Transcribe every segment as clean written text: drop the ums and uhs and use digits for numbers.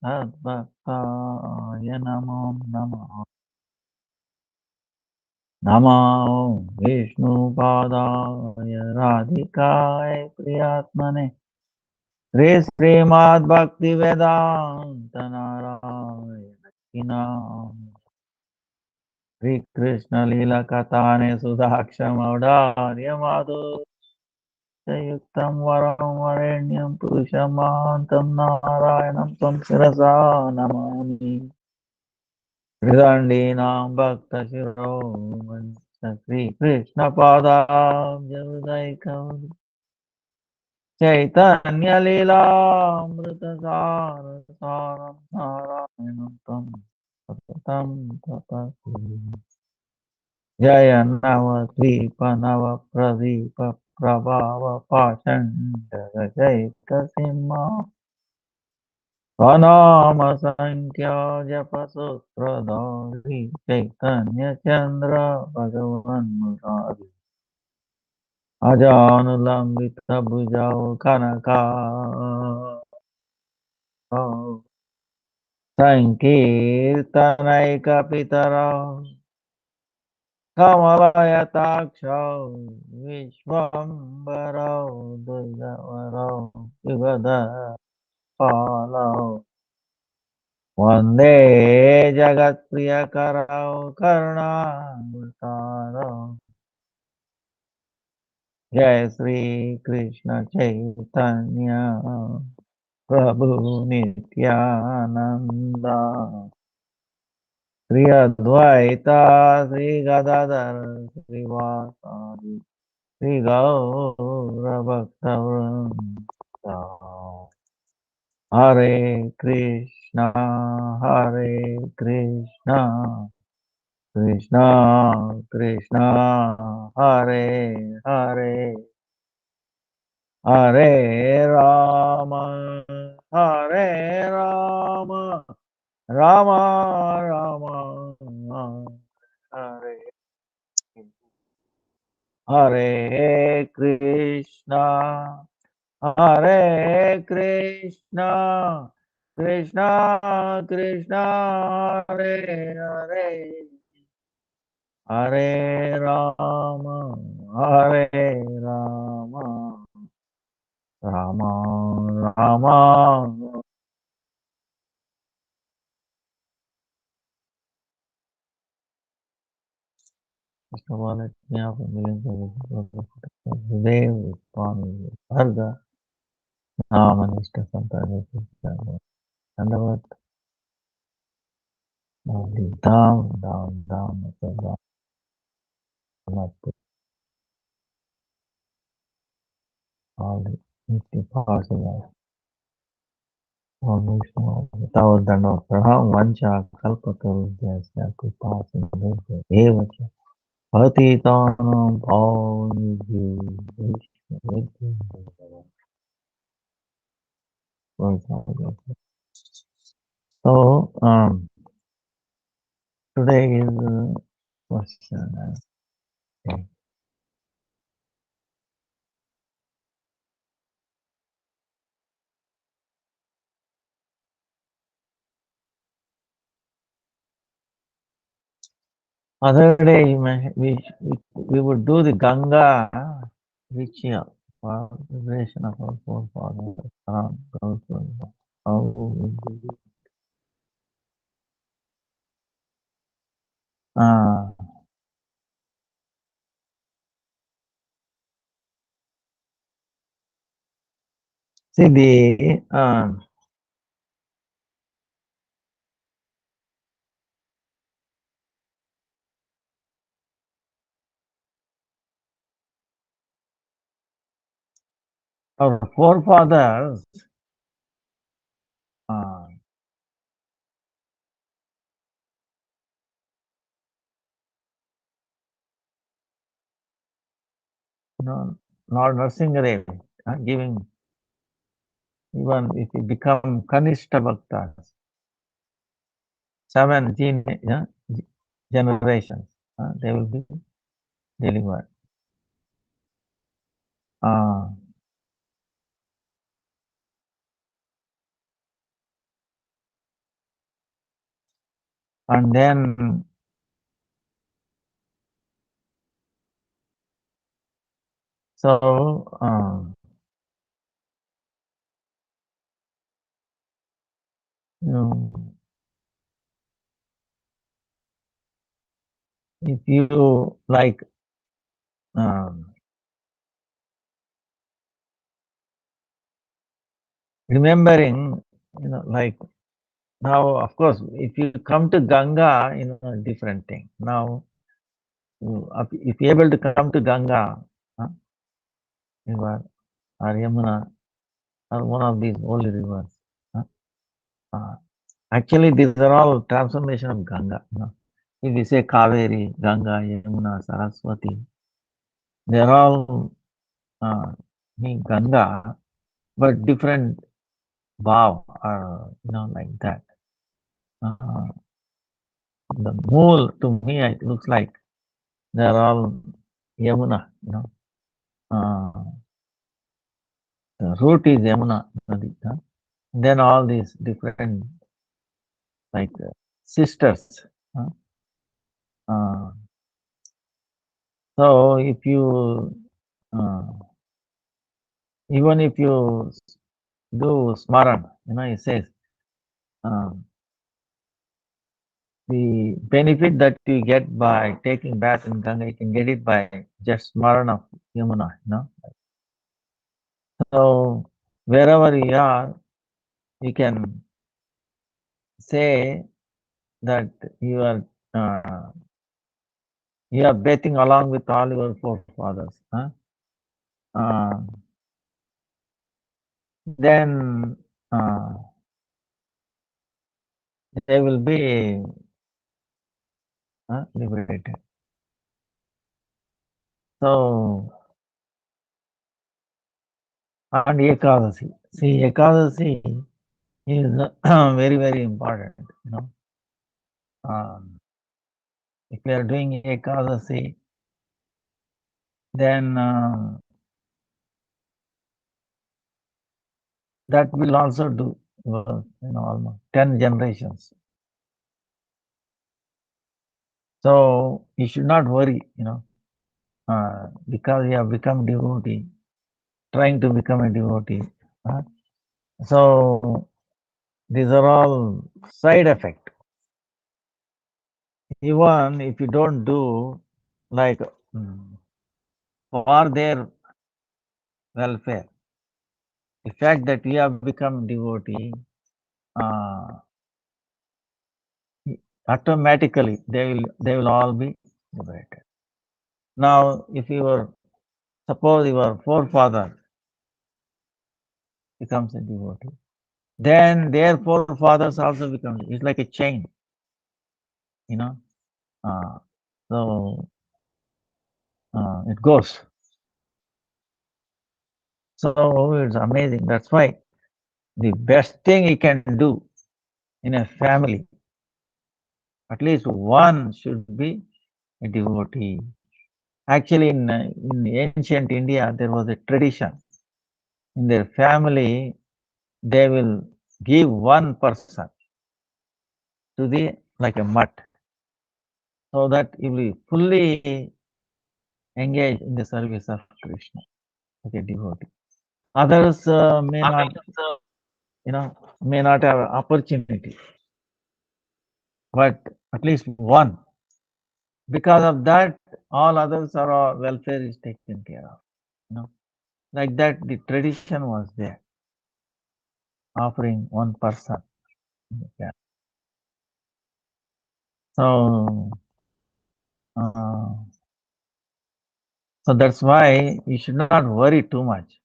तद्भक्ताय नमो नमः। नमो विष्णुपादाय राधिकाय प्रियात्मने श्रीमद् भक्ति वेदांत नारायण श्री कृष्ण लीला कथाने सुधाक्षमौदार्य माधु युक्तं वरं वरेण्यं पुरुषमान्तं नारायणं तं शिरसा नमामि। हृदण्डीनां भक्तशिरोमणि श्रीकृष्णपादाब्जयुगैकं चैतन्यलीलामृतसारसारं नारायणं तं सततं तपस्वी। जय नवद्वीप नवप्रदीप प्रभाव पाषण्ड जैकसिंह स्वनाम संख्या जपसूत्रधारी चैतन्य चंद्र भगवन् मुरारी अजानुलंबित भुजौ कनकावदातं संकीर्तनैकपितरौ कमलयताक्षौ विश्वम्बरौ द्विजवरौ युगधर्मपालौ वन्दे जगत्प्रियकरौ करुणावतारौ। जय श्री कृष्ण चैतन्य प्रभु नित्यानंद श्री अद्वैता श्री गदाधर श्रीवासादि श्री गौरभक्तवृंद। हरे कृष्णा कृष्णा कृष्णा कृष्णा हरे हरे हरे हरे राम राम राम हरे हरे कृष्णा कृष्णा कृष्णा कृष्णा हरे हरे हरे हरे राम राम राम। देव स्वामी भर्ग नाम निष्ठ संतान दंडवत धाम धाम धाम धाम all the nifty parts of life. Om Vishnu Tavadana Praham Vancha Kalpatarudyasya Kripasinandhu Evacha Patitanam Bhavnibhyo Vishnu. So, today is question. Okay. Other day, we would do the Ganga ritual for liberation of our forefathers. Gaura Purnima. How we do it. See, our forefathers, uh, Lord Nrsimhadev, giving, even if you become Kanishta Bhaktas, 7 generations, they will be delivered. Uh, uh, And then so if you like remembering, like now, of course, if you come to Ganga, a different thing. Now, if you're able to come to Ganga, river or Yamuna or one of these holy rivers, uh, actually, these are all transformation of Ganga. If we say Kaveri, Ganga, Yamuna, Saraswati, they're all mean Ganga, but different bhav or like that. The mool to me it looks like they're all Yamuna. The root is Yamuna Nadi. Then all these different like sisters. So if you even if you do smaran, it says the benefit that you get by taking bath in Ganga, you can get it by just smaran of Yamuna. So wherever you are, you can say that you are bathing along with all your forefathers. Uh, then they will be liberated. So, and Ekadasi. See, Ekadasi is very, very important. If you are doing Ekadasi, then that will also do, almost 10 generations. So you should not worry, because you have become devotee, trying to become a devotee. So these are all side effect. Even if you don't do like for their welfare, the fact that you have become devotee, automatically they will all be liberated. Now, if suppose your forefather becomes a devotee, then their forefathers also become. It's like a chain, so it goes. So it's amazing. That's why the best thing you can do in a family, at least one should be a devotee. Actually, in ancient India, there was a tradition. In their family, they will give one person to the like a mutt, so that he will fully engage in the service of Krishna, like a devotee. Others may not have opportunity, but at least one. Because of that, all others are welfare is taken care of. Like that, the tradition was there, offering one person. Yeah. So, so that's why you should not worry too much.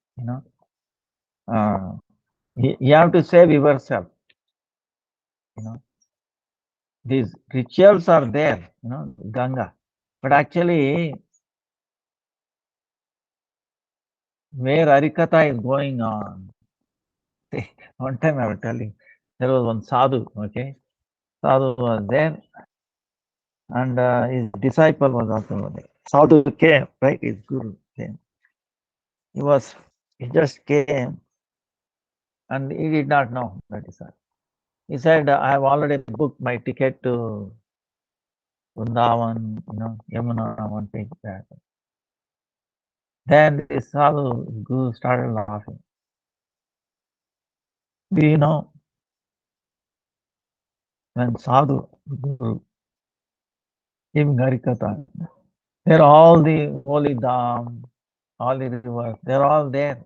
You have to save yourself. These rituals are there, Ganga, but actually, where Arikata is going on. One time I was telling, there was one sadhu. Okay, sadhu was there, and his disciple was also there. Sadhu came, right? His guru came. He just came, and he did not know that is all. He said, I have already booked my ticket to Vrindavan, Yamuna, I want to take that. Then this sadhu guru started laughing. Do you know, when sadhu guru giving Harikatha, they're all the holy dham, all the rivers, they're all there.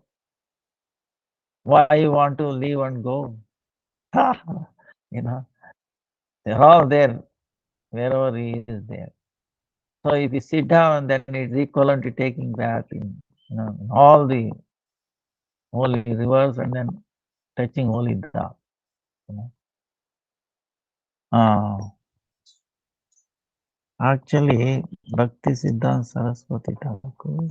Why you want to leave and go? you know, they're all there, wherever he is there. So if you sit down, then it's equivalent to taking bath in all the holy rivers and then touching holy dham. You know. Actually, Bhakti-Vidanta Saraswati Thakur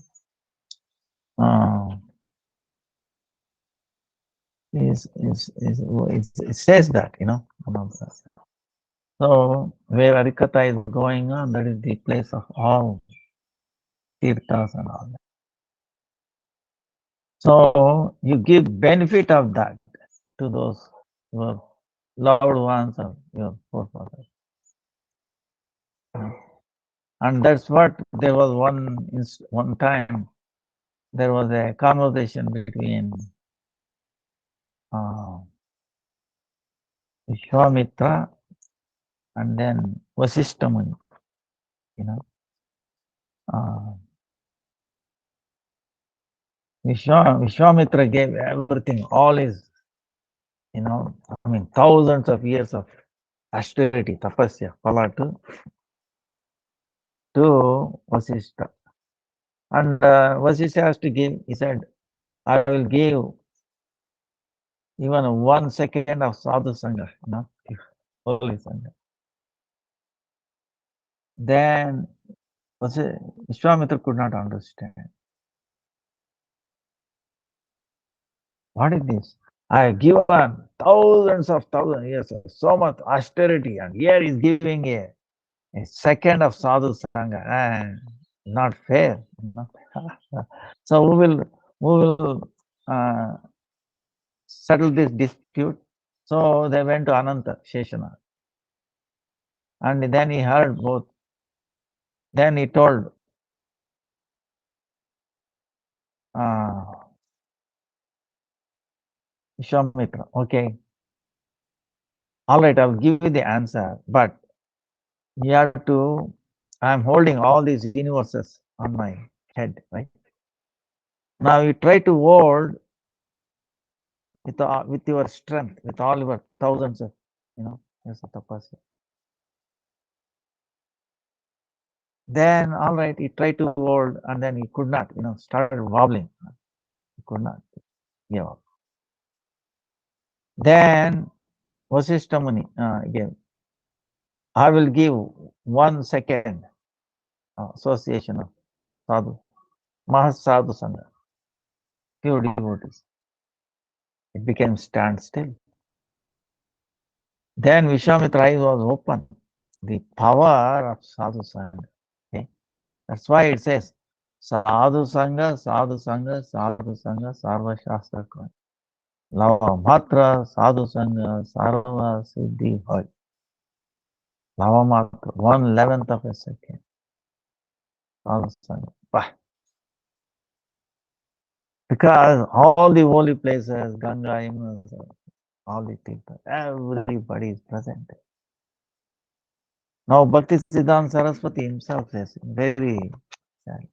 it says that, So where Harikatha is going on, that is the place of all tirthas and all that. So you give benefit of that to those your loved ones or your forefathers. And that's what there was one time there was a conversation between Vishwamitra and then Vasishta Muni, Vishwamitra gave everything, all his, thousands of years of austerity, tapasya, phala to Vasishta. And Vasishta has to give, he said, I will give even 1 second of sadhu sangha, holy sangha. Then Vishwamitra could not understand. What is this? I have given thousands years of so much austerity, and here is giving a second of sadhu sangha. Not fair. So we will settle this dispute. So they went to Ananta Sheshanath, and then he heard both. Then he told Vishwamitra, okay, all right, I'll give you the answer, but you have to, I'm holding all these universes on my head, right? Now you try to hold with your strength, with all your thousands of, years of tapasya. Then, all right, he tried to hold, and then he could not, started wobbling. He could not give up. Then Vasishta Muni again, I will give 1 second association of sadhu, Mahasadhu Sangha, pure devotees. It became standstill. Then Vishwamitra eyes was open. The power of sadhu sangha. Okay? That's why it says sadhu sangha, sadhu sangha, sadhu sangha, sarva shastra koi. Lava matra, sadhu sangha, sarva siddhi hoy. Lava matra, 1/11th of a second. Sadhu sangha. Bah. Because all the holy places, Ganga, Yamuna, all the people, everybody is present. Now Bhakti-Vidanta Saraswati himself says, very sad.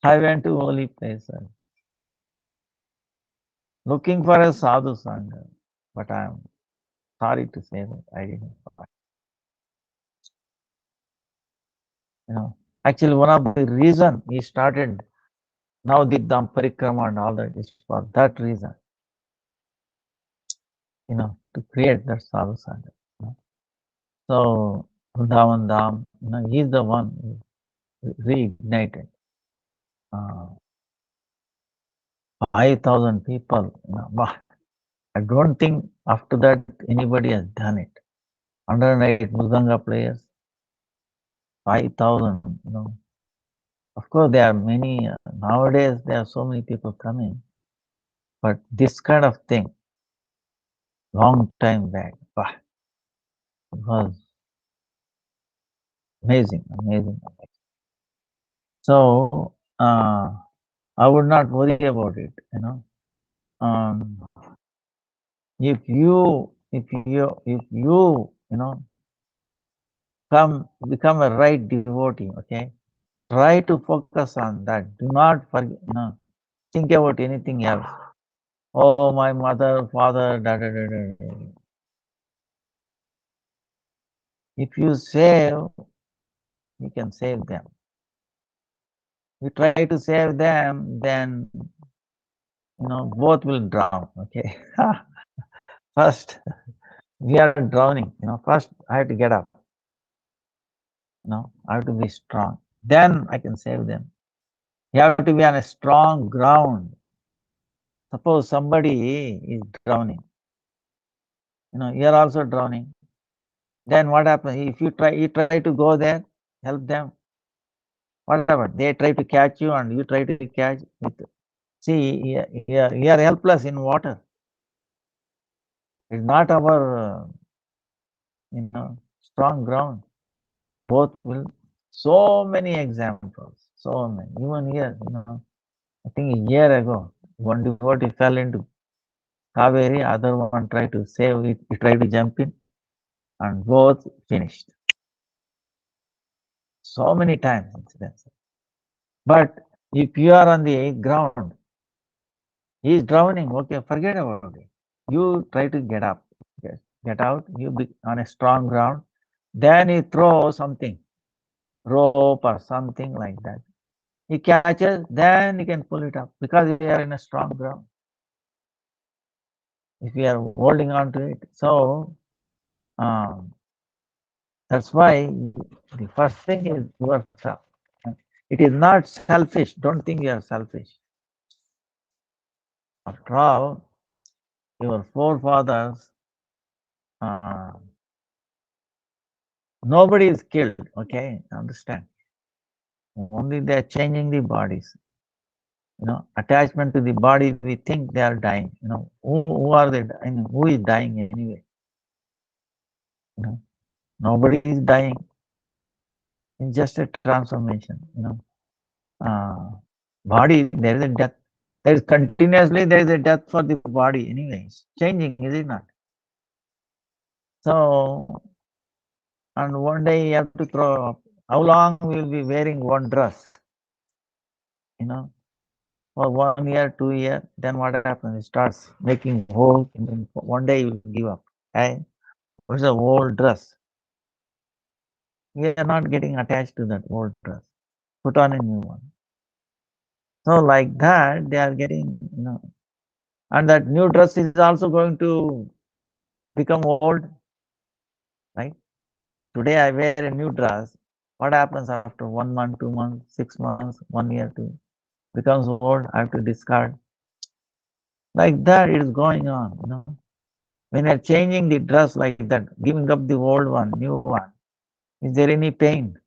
I went to holy places looking for a sadhu sangha, but I am sorry to say that I didn't find. Actually, one of the reason he started now the Dham Parikrama and all that is for that reason, to create that sadhu sangha. So Vrindavan Dham, he's the one who reignited 5,000 people. I don't think after that anybody has done it. 108 Mridanga players, 5,000. Of course, there are many nowadays. There are so many people coming, but this kind of thing, long time back. Wow, it was amazing, amazing. So I would not worry about it. Um, if you become a right devotee, okay, try to focus on that. Do not forget, think about anything else. Oh, my mother, father, da da da da. Da. If you save, you can save them. You try to save them, then both will drown. Okay. First, we are drowning. First I have to get up. I have to be strong. Then I can save them. You have to be on a strong ground. Suppose somebody is drowning. You are also drowning. Then what happens? If you try to go there, help them. Whatever they try to catch you, and you try to catch with. See, you are helpless in water. It's not our strong ground. Both will. So many examples. So many. Even here, I think a year ago, one devotee fell into Kaveri, other one tried to save it, he tried to jump in, and both finished. So many times incidents. But if you are on the ground, he is drowning, okay, forget about it. You try to get up, get out, you be on a strong ground, then you throw something, rope or something like that. He catches, then you can pull it up because we are in a strong ground. If we are holding on to it, so that's why the first thing is yourself. It is not selfish. Don't think you are selfish. After all, your forefathers, uh, nobody is killed. Okay, understand? Only they are changing the bodies. Attachment to the body, we think they are dying. Who are they? Who is dying anyway? Nobody is dying. It's just a transformation. Body, there is a death. There is continuously there is a death for the body anyway. It's changing, is it not? So, and one day you have to throw up. How long will be wearing one dress? For 1 year, 2 years, then what happens? It starts making holes, and then one day you give up. Hey, what's the old dress? We are not getting attached to that old dress. Put on a new one. So like that, they are getting, and that new dress is also going to become old, right? Today I wear a new dress. What happens after 1 month, 2 months, 6 months, 1 year, two? Becomes old, I have to discard. Like that it is going on, When you're changing the dress like that, giving up the old one, new one, is there any pain?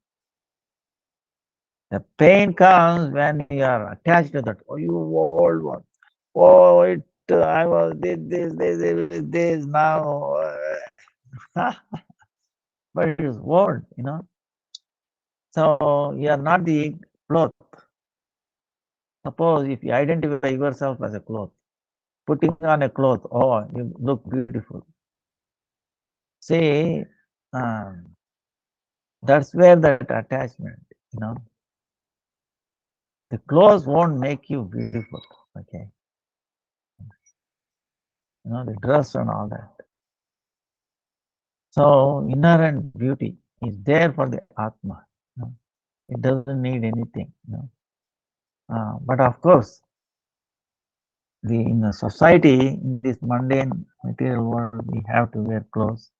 The pain comes when you are attached to that. Oh, you old one. Oh, I was this now. But it is old. So you are not the cloth. Suppose if you identify yourself as a cloth, putting on a cloth, oh, you look beautiful. See, that's where that attachment, the clothes won't make you beautiful, okay? The dress and all that. So inherent beauty is there for the Atma. It doesn't need anything. But of course, in the society, in this mundane material world, we have to wear clothes.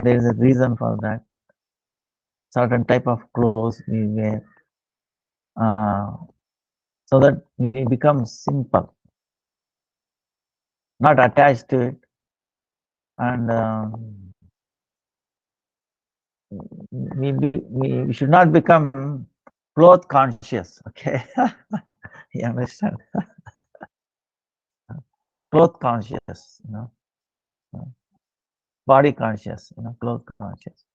There is a reason for that. Certain type of clothes we wear, so that we become simple, not attached to it, and we should not become cloth conscious. Okay, you understand? Cloth conscious, body conscious, clothes conscious.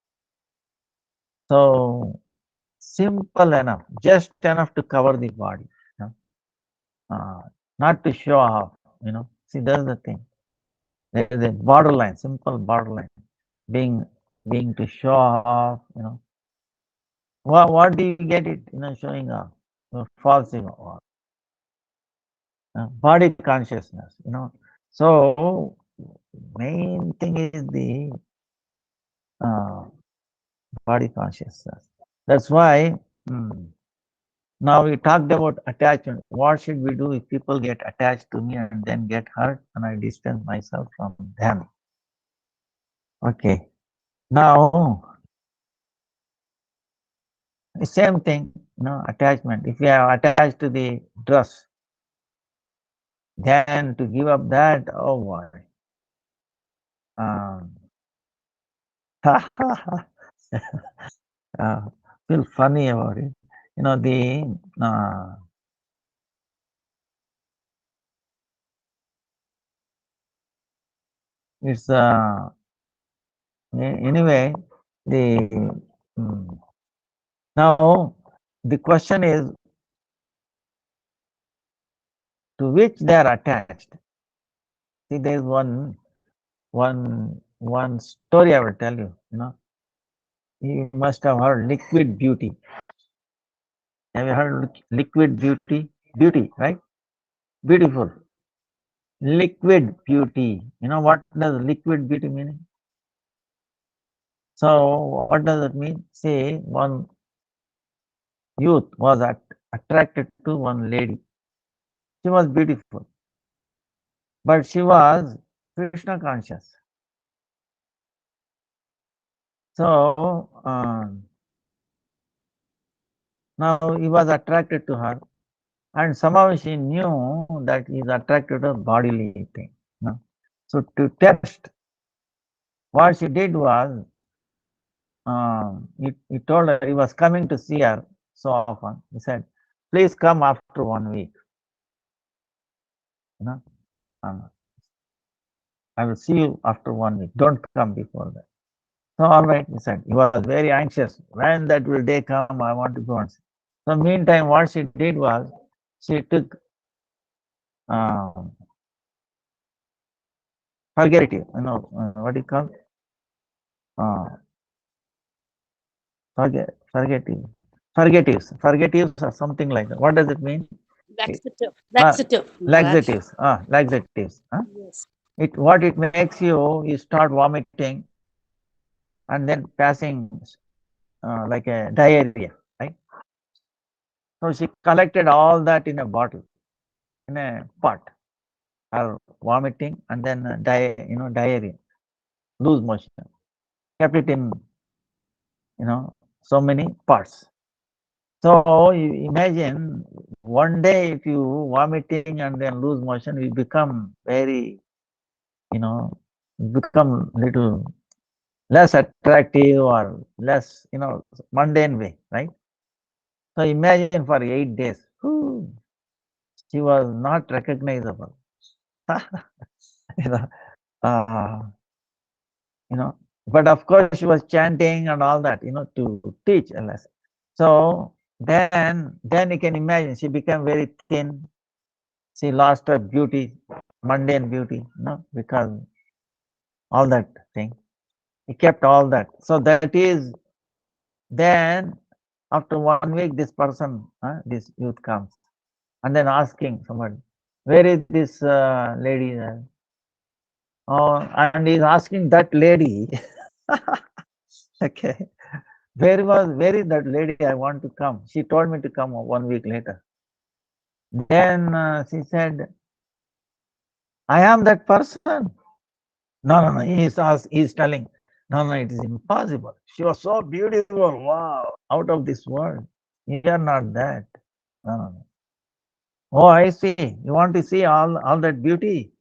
So simple enough, just enough to cover the body, you know, uh, not to show off, See, that's the thing. There is a borderline, simple borderline, being being to show off, What do you get it, showing off, false ego, body consciousness, So main thing is the uh, body consciousness. That's why. Now we talked about attachment. What should we do if people get attached to me and then get hurt and I distance myself from them? Okay. Now, the same thing, attachment. If you are attached to the dress, then to give up that, oh boy. Um, feel funny about it. It's anyway, the now the question is to which they are attached. See, there is one story I will tell you. You must have heard liquid beauty. Have you heard liquid beauty? Beauty, right? Beautiful. Liquid beauty. You know what does liquid beauty mean? So what does it mean? Say one youth was attracted to one lady. She was beautiful, but she was Krishna conscious. So now he was attracted to her, and somehow she knew that he is attracted to bodily thing. So to test, what she did was, he told her he was coming to see her so often. He said, "Please come after 1 week. You know, uh, I will see you after 1 week. Don't come before that." So all right, he said. He was very anxious. When that will day come, I want to go and see. So meantime, what she did was, she took um, forget what do you call uh, forgetives or something like that. What does it mean? Laxative. Uh, Laxative, Maharaj. laxatives. Yes. What it makes you start vomiting and then passing like a diarrhea, right? So she collected all that in a bottle, in a pot, or vomiting and then diarrhea, loose motion. Kept it in so many parts. So you imagine one day if you vomiting and then lose motion, you become very, become little less attractive or less, mundane way, right? So imagine for 8 days, she was not recognizable. you know, uh, but of course she was chanting and all that, to teach a lesson. So then you can imagine she became very thin. She lost her beauty, mundane beauty, because all that thing. He kept all that. So that is, then after 1 week, this person, this youth comes and then asking somebody, where is this lady? Oh, and he's asking that lady, okay, where is that lady? I want to come. She told me to come 1 week later. Then she said, I am that person. No. He's telling, no, it is impossible. She was so beautiful. Wow, out of this world. You are not that. No. Oh, I see. You want to see all that beauty?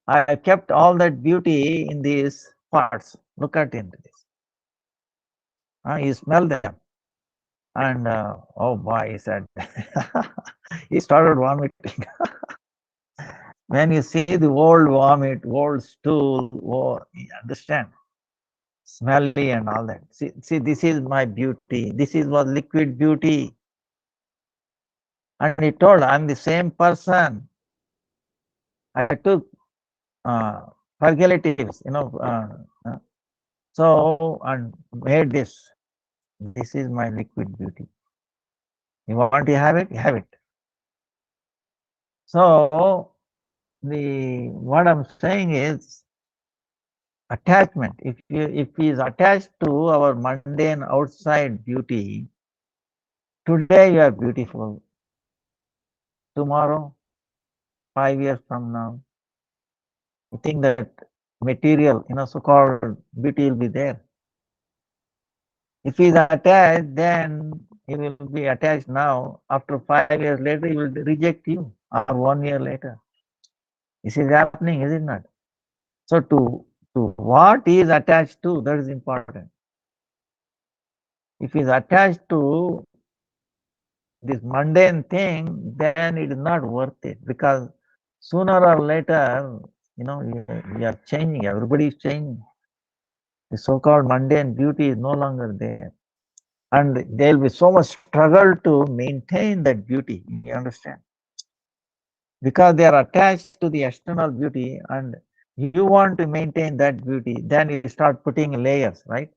I kept all that beauty in these parts. Look at into this. You smell them. And oh boy, he said, he started vomiting. When you see the old vomit, old stool, you understand, smelly and all that. See, this is my beauty. This is what liquid beauty. And he told, I'm the same person. I took purgatives, so and made this. This is my liquid beauty. You want to have it? Have it. So what I'm saying is attachment. If he is attached to our mundane outside beauty, today you are beautiful. Tomorrow, 5 years from now, you think that material, so-called beauty will be there. If he is attached, then he will be attached now. After 5 years later, he will reject you, or 1 year later. This is happening, is it not? So to what he is attached to, that is important. If he is attached to this mundane thing, then it is not worth it, because sooner or later, you are changing. Everybody is changing. The so-called mundane beauty is no longer there, and there will be so much struggle to maintain that beauty. You understand? Because they are attached to the external beauty, and you want to maintain that beauty, then you start putting layers, right?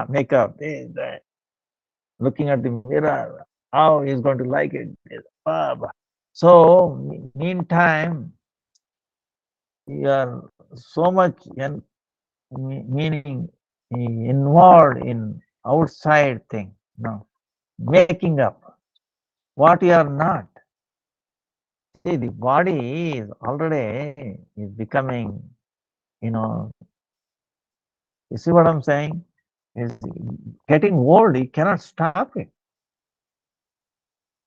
Makeup, this, that. Looking at the mirror, how he's going to like it. So, meantime, you are so much meaning involved in outside thing, making up what you are not. See, the body is already is becoming, you see what I'm saying? Is getting old, you cannot stop it.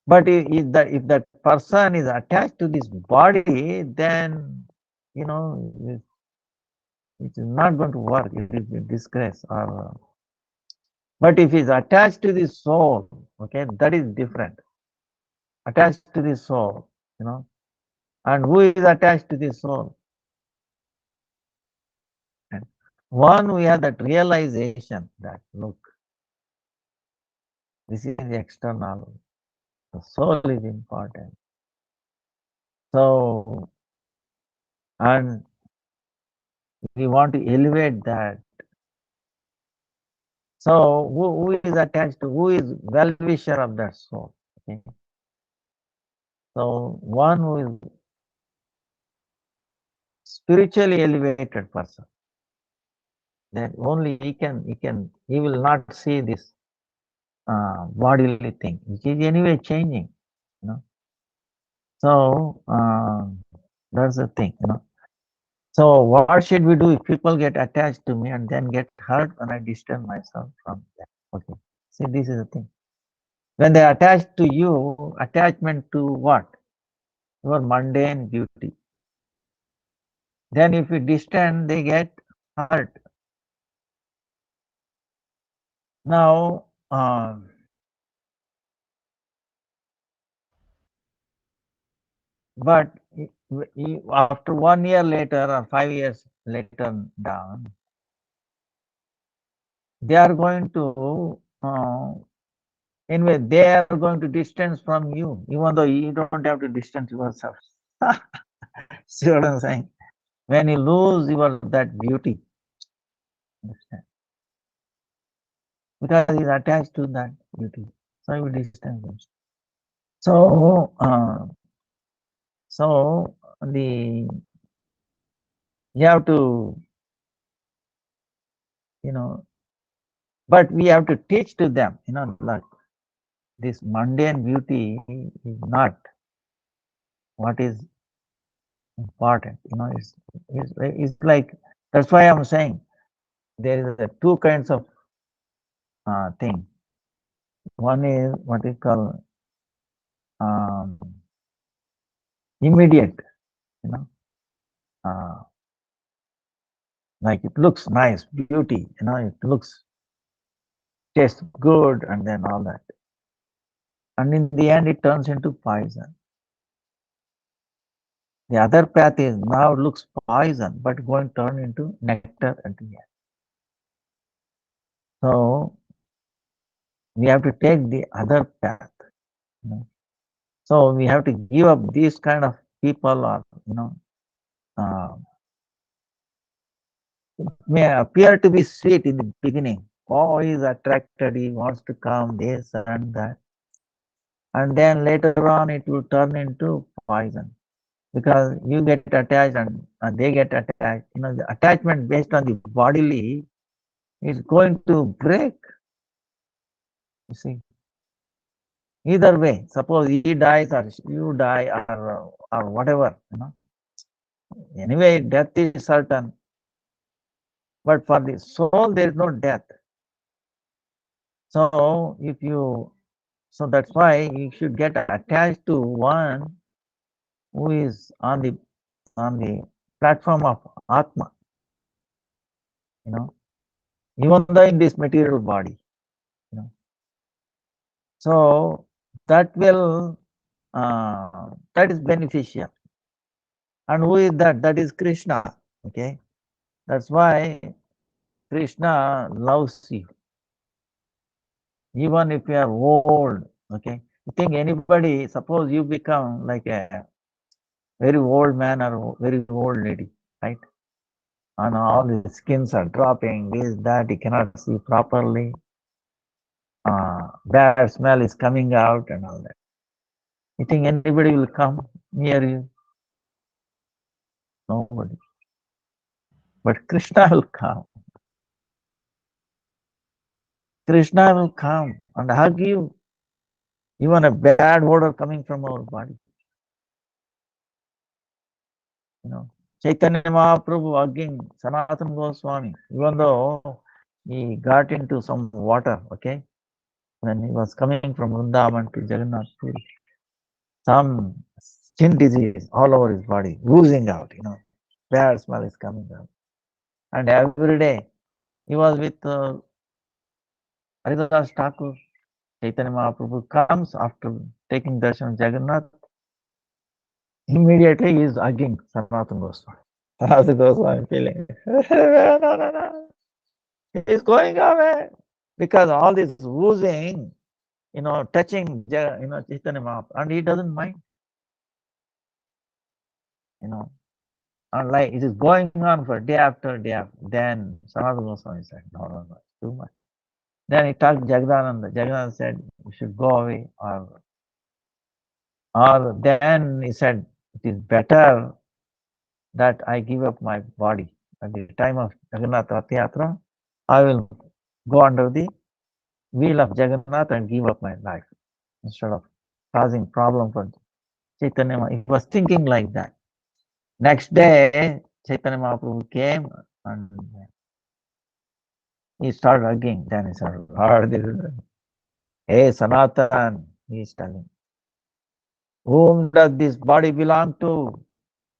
But if that person is attached to this body, then it is not going to work. It will be disgrace. But if he's attached to the soul, okay, that is different. Attached to the soul, and who is attached to the soul? And one, we have that realization that look, this is external. The soul is important. So, and we want to elevate that. So, who is attached to, who is well-wisher of that soul? Okay. So, one who is spiritually elevated person, then only he will not see this bodily thing, which is anyway changing, So, that's the thing, So, what should we do if people get attached to me and then get hurt when I distance myself from them? Okay. See, this is the thing. When they attach to you, attachment to what? Your mundane beauty. Then if you distance, they get hurt. Now, but after 1 year later or 5 years later down, they are going to, anyway, they are going to distance from you, even though you don't have to distance yourself. See what I'm saying? When you lose that beauty, understand? Because he's attached to that beauty, so you distance him. So, you have to, but we have to teach to them, like this mundane beauty is not what is important. It's like, that's why I'm saying there is two kinds of thing. One is what is called immediate, like it looks nice, beauty, it looks, tastes good, and then all that. And in the end, it turns into poison. The other path is now looks poison, but going to turn into nectar at the end. So we have to take the other path. You know. So we have to give up these kind of people, or uh, it may appear to be sweet in the beginning. Oh, he's attracted, he wants to come, this and that. And then later on it will turn into poison. Because you get attached and they get attached. The attachment based on the bodily is going to break. You see, either way, suppose he dies or you die or whatever. Anyway, death is certain, but for the soul there is no death. So so that's why you should get attached to one who is on the platform of Atma. Even though in this material body. So that will that is beneficial. And who is that? That is Krishna. Okay, that's why Krishna loves you, even if you are old. Okay, you think anybody? Suppose you become like a very old man or very old lady, right? And all the skins are dropping. This that you cannot see properly. Bad smell is coming out and all that. You think anybody will come near you? Nobody. But Krishna will come. Krishna will come and hug you. Even a bad odor coming from our body. Chaitanya Mahaprabhu hugging Sanatana Goswami, even though he got into some water, okay, when he was coming from Vrindavan to Jagannath Puri, some skin disease all over his body, oozing out, bad smell is coming out. And every day he was with Haridas Thakur. Chaitanya Mahaprabhu comes after taking darshan of Jagannath. Immediately he is hugging Sanatana Goswami. Sanatana Goswami feeling, no. He is going away. Because all this oozing, touching, Chaitanya Mahaprabhu, and he doesn't mind. And like it is going on for day after day after. Then Sanatana Goswami said, no, it's too much. Then he talked to Jagadananda. Jagadananda said, you should go away. Or then he said, it is better that I give up my body. At the time of Jagannath Rath Yatra, I will go under the wheel of Jagannath and give up my life instead of causing problem for Chaitanya Mahaprabhu. He was thinking like that. Next day, Chaitanya Mahaprabhu came and he started hugging. Then he said, Lord, hey Sanatan, he is telling, whom does this body belong to?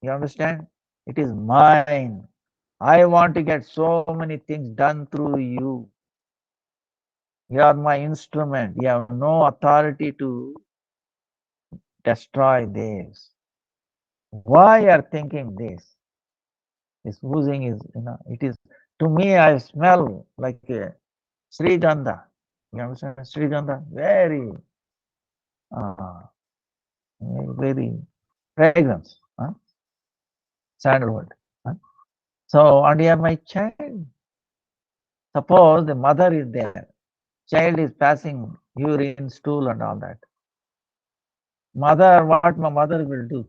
You understand? It is mine. I want to get so many things done through you. You are my instrument. You have no authority to destroy this. Why you are thinking this? This oozing is, it is, to me, I smell like Sri Ganga. You understand? Sri Ganga? Uh, very fragrance. Sandalwood. So, and you are my child. Suppose the mother is there. Child is passing urine, stool and all that. What my mother will do?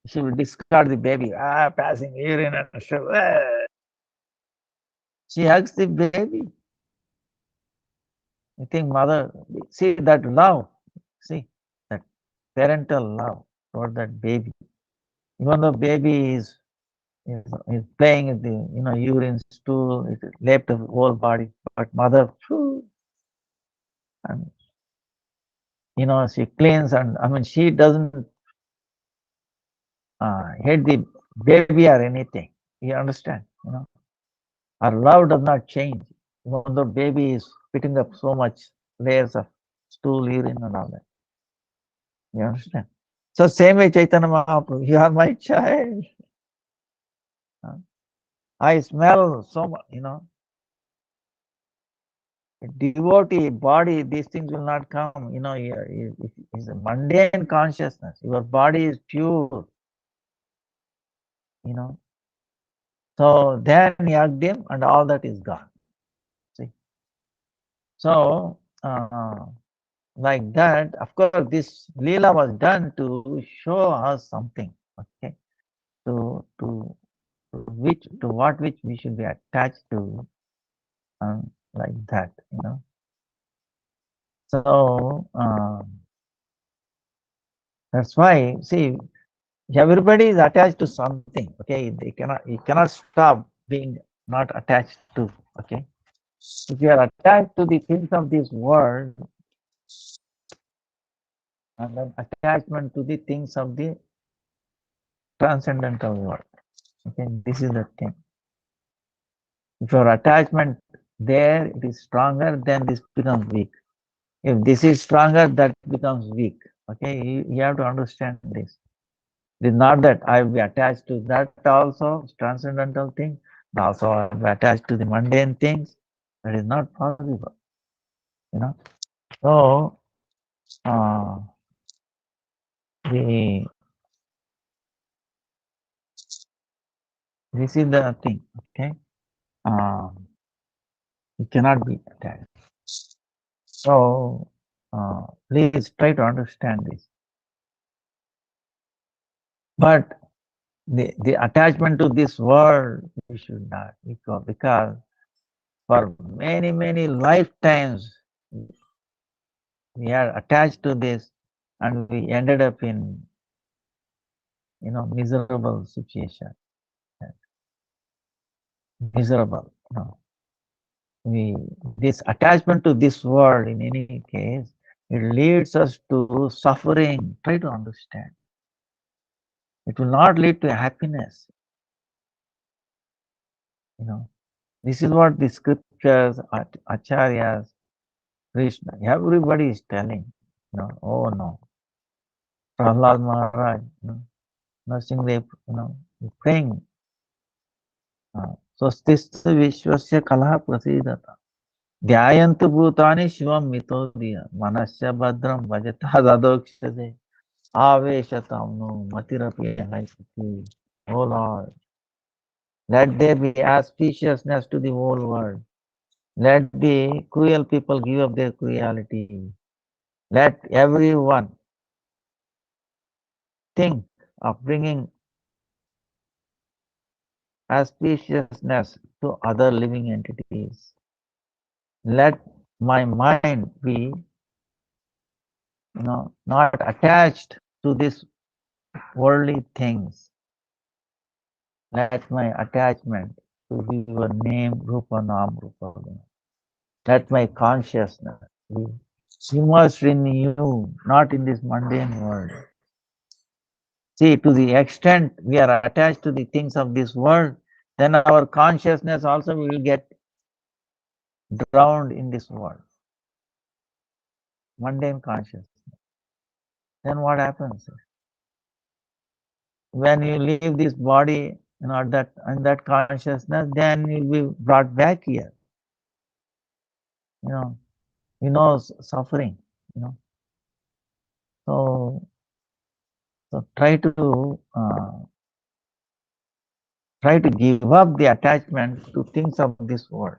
She will discard the baby. Passing urine and stool. She hugs the baby. I think mother, see that love. See that parental love for that baby. Even though baby is playing with the urine, stool, it left the whole body, but mother, and she cleans, and I mean she doesn't hate the baby or anything. You understand? Our love does not change, even though baby is picking up so much layers of stool, urine, and all that. You understand? So same way Chaitanya Mahaprabhu, you are my child. I smell so much, devotee, body, these things will not come. It's a mundane consciousness. Your body is pure, you know. So then he hugged him and all that is gone. See? So, like that, of course, this Leela was done to show us something, okay, to what which we should be attached to, like that. So, that's why, see, everybody is attached to something, okay, you cannot stop being not attached to, okay. If you are attached to the things of this world, and then attachment to the things of the transcendental world, okay, this is the thing. If your attachment there it is stronger, then this becomes weak. If this is stronger, that becomes weak. Okay, you have to understand this. It is not that I will be attached to that also, transcendental thing, also I will be attached to the mundane things. That is not possible. So, the this is the thing, okay? It cannot be attached. So, please try to understand this. But the attachment to this world, we should not, because for many, many lifetimes, we are attached to this and we ended up in, miserable situation. Miserable. This attachment to this world, in any case, it leads us to suffering. Try to understand. It will not lead to happiness. This is what the scriptures, acharyas, Krishna, everybody is telling. Oh no. Prahlad Maharaj, Nrsimhadev, praying. Swastisya Vishwasya Kala Prasidata. Dhyayantu Bhutani Shivam Mitodiya. Manasya Bhadram Bhajata Dadokshade. Aveshatamno Matirapi Haisati. Oh Lord, let there be auspiciousness to the whole world. Let the cruel people give up their cruelty. Let everyone think of bringing auspiciousness to other living entities. Let my mind be, not attached to these worldly things. Let my attachment to be your name, Rupa Nam Rupa. Let my consciousness be immersed in you, not in this mundane world. See, to the extent we are attached to the things of this world, then our consciousness also will get drowned in this world. Mundane consciousness. Then what happens? When you leave this body, that and that consciousness, then you'll be brought back here. Suffering. So try to give up the attachment to things of this world.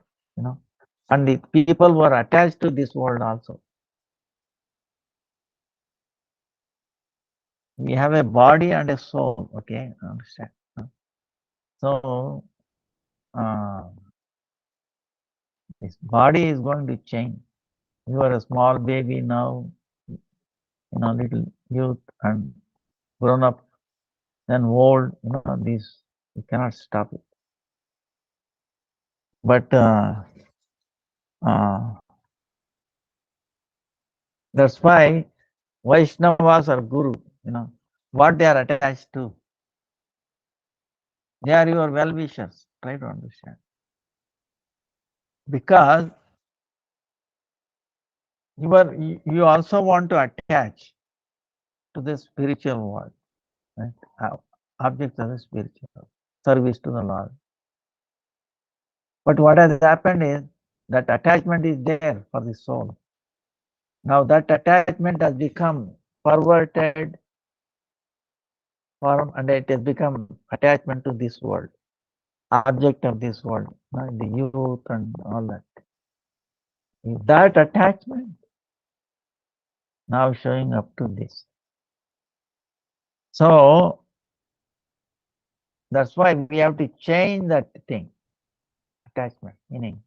And the people were attached to this world also. We have a body and a soul. Okay, understand? So this body is going to change. You are a small baby now, little youth and grown up, then old. This you cannot stop it. But that's why Vaishnavas are guru. What they are attached to. They are your well-wishers. Try to understand. Because you also want to attach. to the spiritual world, right? Objects of the spiritual service to the Lord. But what has happened is that attachment is there for the soul. Now that attachment has become perverted form and it has become attachment to this world, object of this world, the youth and all that. That attachment now showing up to this. So that's why we have to change that thing, attachment, meaning,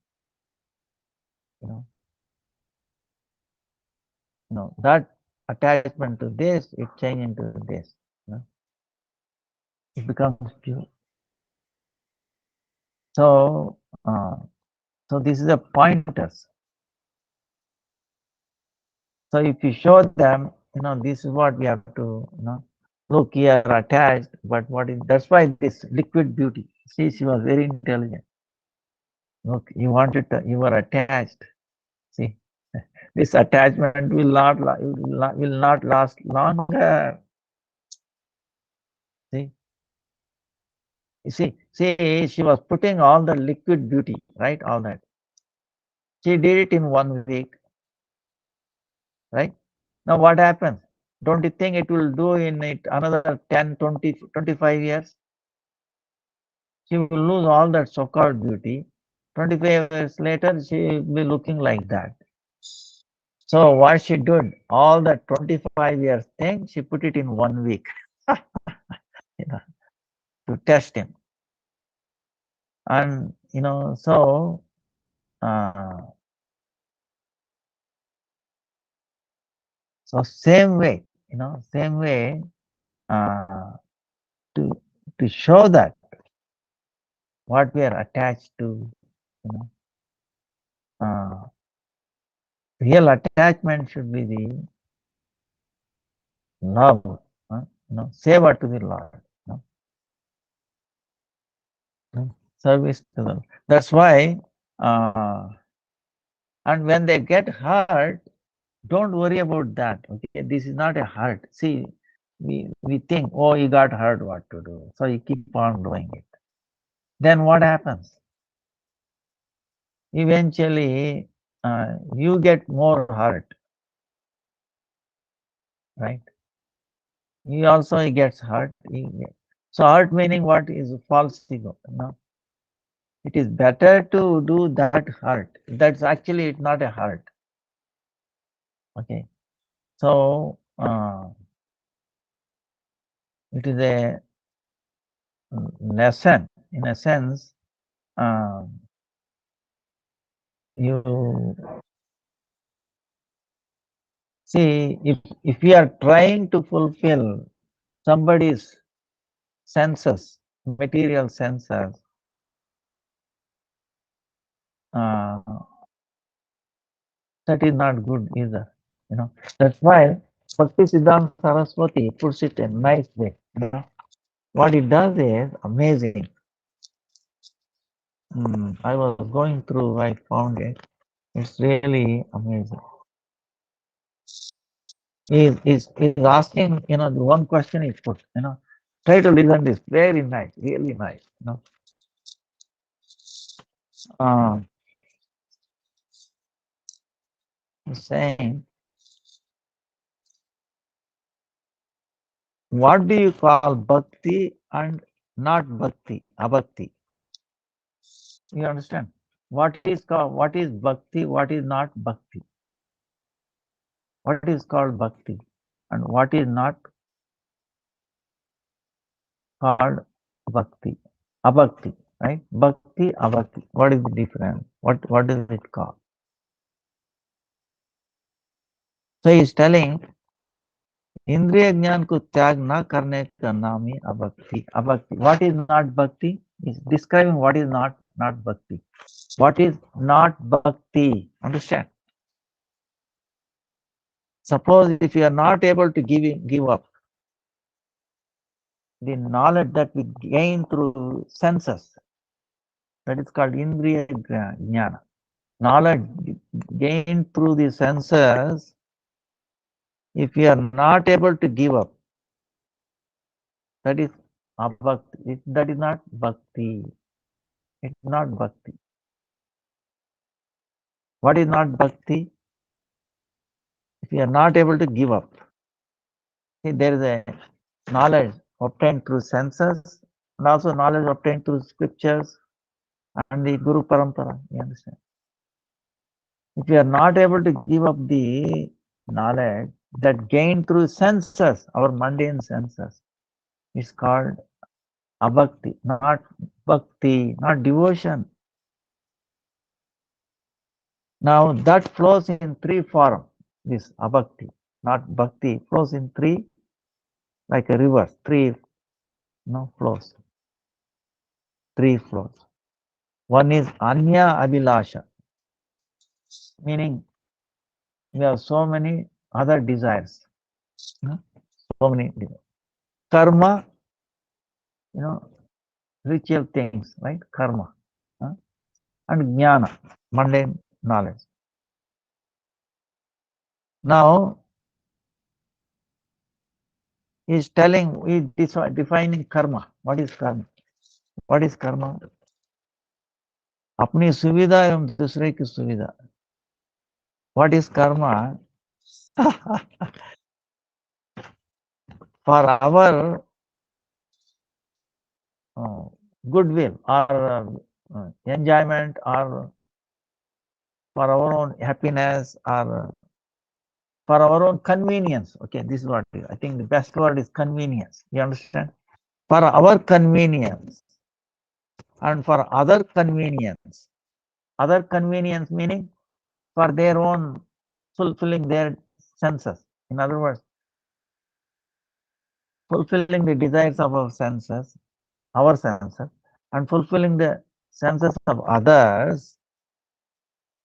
that attachment to this, it changes into this. It becomes pure. So, so this is a pointers. So if you show them, this is what we have to, look here attached, but what is, that's why this liquid beauty. See, she was very intelligent. Look, you wanted to, you were attached. See, this attachment will not last longer. See, you see, she was putting all the liquid beauty, right? All that. She did it in 1 week, right? Now what happens? Don't you think it will do in it another 10, 20, 25 years? She will lose all that so-called beauty. 25 years later, she will be looking like that. So what she did, all that 25 years thing, she put it in 1 week, to test him. And, so, so same way, to show that what we are attached to, real attachment should be the love, seva to the Lord, service to them. That's why, and when they get hurt, don't worry about that. Okay, this is not a hurt. See, we think, oh, he got hurt, what to do? So you keep on doing it. Then what happens? Eventually, you get more hurt, right? He also gets hurt. So hurt meaning what is false ego? It is better to do that hurt. That's actually it's not a hurt. Okay. So it is a lesson in a sense. You see, if we are trying to fulfill somebody's senses, material senses, that is not good either. That's why Bhakti-Vidanta Saraswati puts it in a nice way. What it does is amazing. I was going through, I found it. It's really amazing. He's asking, the one question he put, try to listen this. Very nice, really nice. He's saying, what do you call bhakti and not bhakti, abhakti? You understand? What is bhakti, what is not bhakti? What is called bhakti and what is not called bhakti? Abhakti, right? Bhakti, abhakti. What is the difference? What is it called? So he is telling, इंद्रिय ज्ञान को त्याग न करने का नाम ही अभक्ति. Abhakti. What is not bhakti? Is describing what is not bhakti. What is not bhakti? Understand? Suppose if you are not able to give up the knowledge that we gain through senses, that is called indriya jnana. Knowledge gained through the senses If you are not able to give up, that is abhakti. That is not bhakti. It's not bhakti. What is not bhakti? If you are not able to give up. See, there is a knowledge obtained through senses and also knowledge obtained through scriptures and the Guru Parampara. You understand? If you are not able to give up the knowledge that gained through senses, our mundane senses, it's called abhakti, not bhakti, not devotion. Now that flows in three forms. This abhakti, not bhakti, flows in three, like a river, three flows, three flows. One is anya abhilasha, meaning we have so many other desires, so many desires. Karma, ritual things, right? Karma. And jnana, mundane knowledge. Now, he's defining karma. What is karma? What is karma? अपनी सुविधा एवं दूसरे की सुविधा. What is karma? For our goodwill or enjoyment or for our own happiness or for our own convenience. Okay, this is what I think the best word is convenience. You understand? For our convenience and for other convenience. Other convenience meaning for their own fulfilling their senses. In other words, fulfilling the desires of our senses, and fulfilling the senses of others.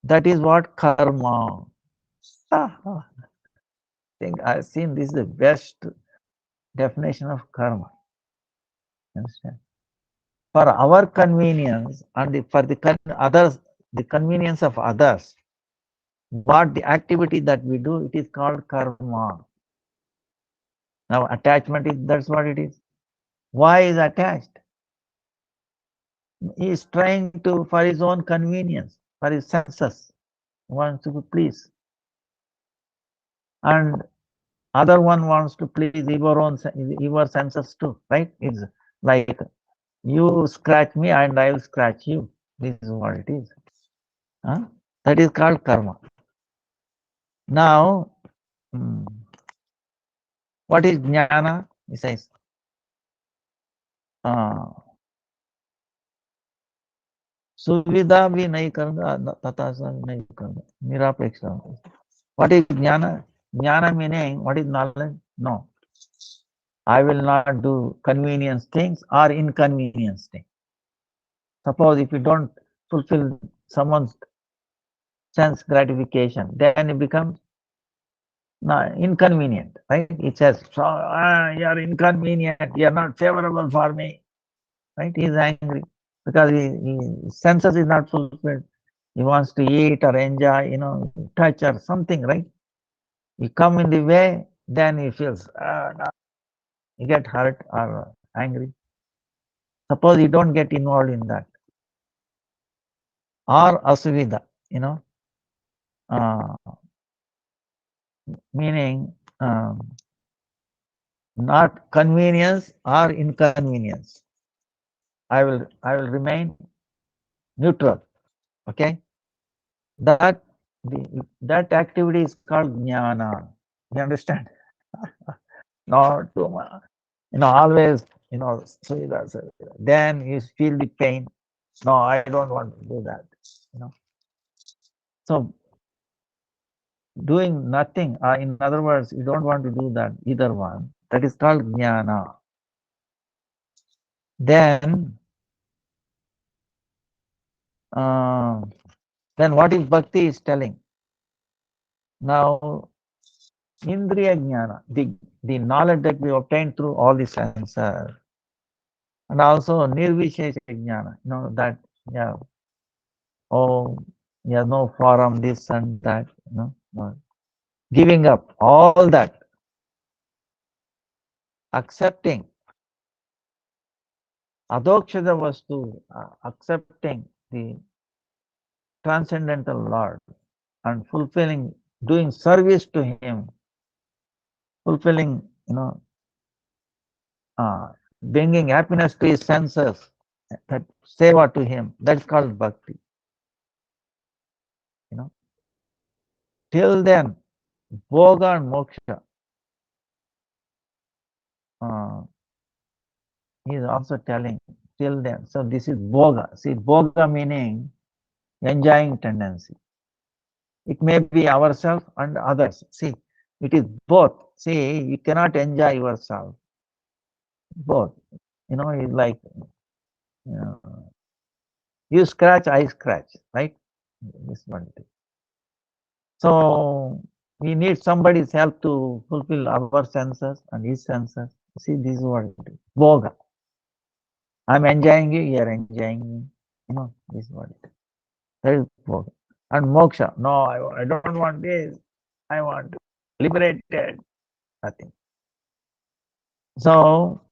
That is what karma. I think I've seen this is the best definition of karma. Understand? For our convenience and for the others, the convenience of others, what the activity that we do, it is called karma. Now attachment is, that's what it is. Why is attached? He is trying to, for his own convenience, for his senses, wants to please. And other one wants to please your senses too, right? It's like you scratch me and I will scratch you. This is what it is. That is called karma. Now, what is jnana? He says, सुविधा भी नहीं करूंगा तथा नहीं करूंगा निरापेक्ष. What is jnana? Jnana meaning what is knowledge? No, I will not do convenience things or inconvenience things. Suppose if you don't fulfill someone's sense gratification, then it becomes inconvenient, right? It says, so, you are inconvenient, you are not favorable for me, right? He is angry because his senses is not fulfilled. He wants to eat or enjoy, touch or something, right? You come in the way, then he feels, you get hurt or angry. Suppose you don't get involved in that. Or asuvida, meaning not convenience or inconvenience. I will remain neutral. Okay, that activity is called jnana. You understand? Not too much. Always, so then you feel the pain. No, I don't want to do that. So doing nothing, in other words, you don't want to do that, either one. That is called jnana. Then what is bhakti is telling? Now, indriya jnana, the knowledge that we obtain through all the senses, and also nirvishesha jnana, that, no forum, this and that, giving up all that, accepting adokshada vastu, accepting the transcendental Lord and fulfilling, doing service to Him, fulfilling, bringing happiness to His senses, that seva to Him. That's called bhakti. You know, till then, bhoga and moksha. Uh, he is also telling till then. So this is bhoga. See, bhoga meaning enjoying tendency. It may be ourselves and others. See, it is both. See, you cannot enjoy yourself. Both. It's like you scratch, I scratch, right? This one. So we need somebody's help to fulfill our senses and his senses. See, this is what it is. Bhoga. I'm enjoying you, you're enjoying me. This is what it is. That is bhoga. And moksha. No, I don't want this. I want liberated. Nothing. So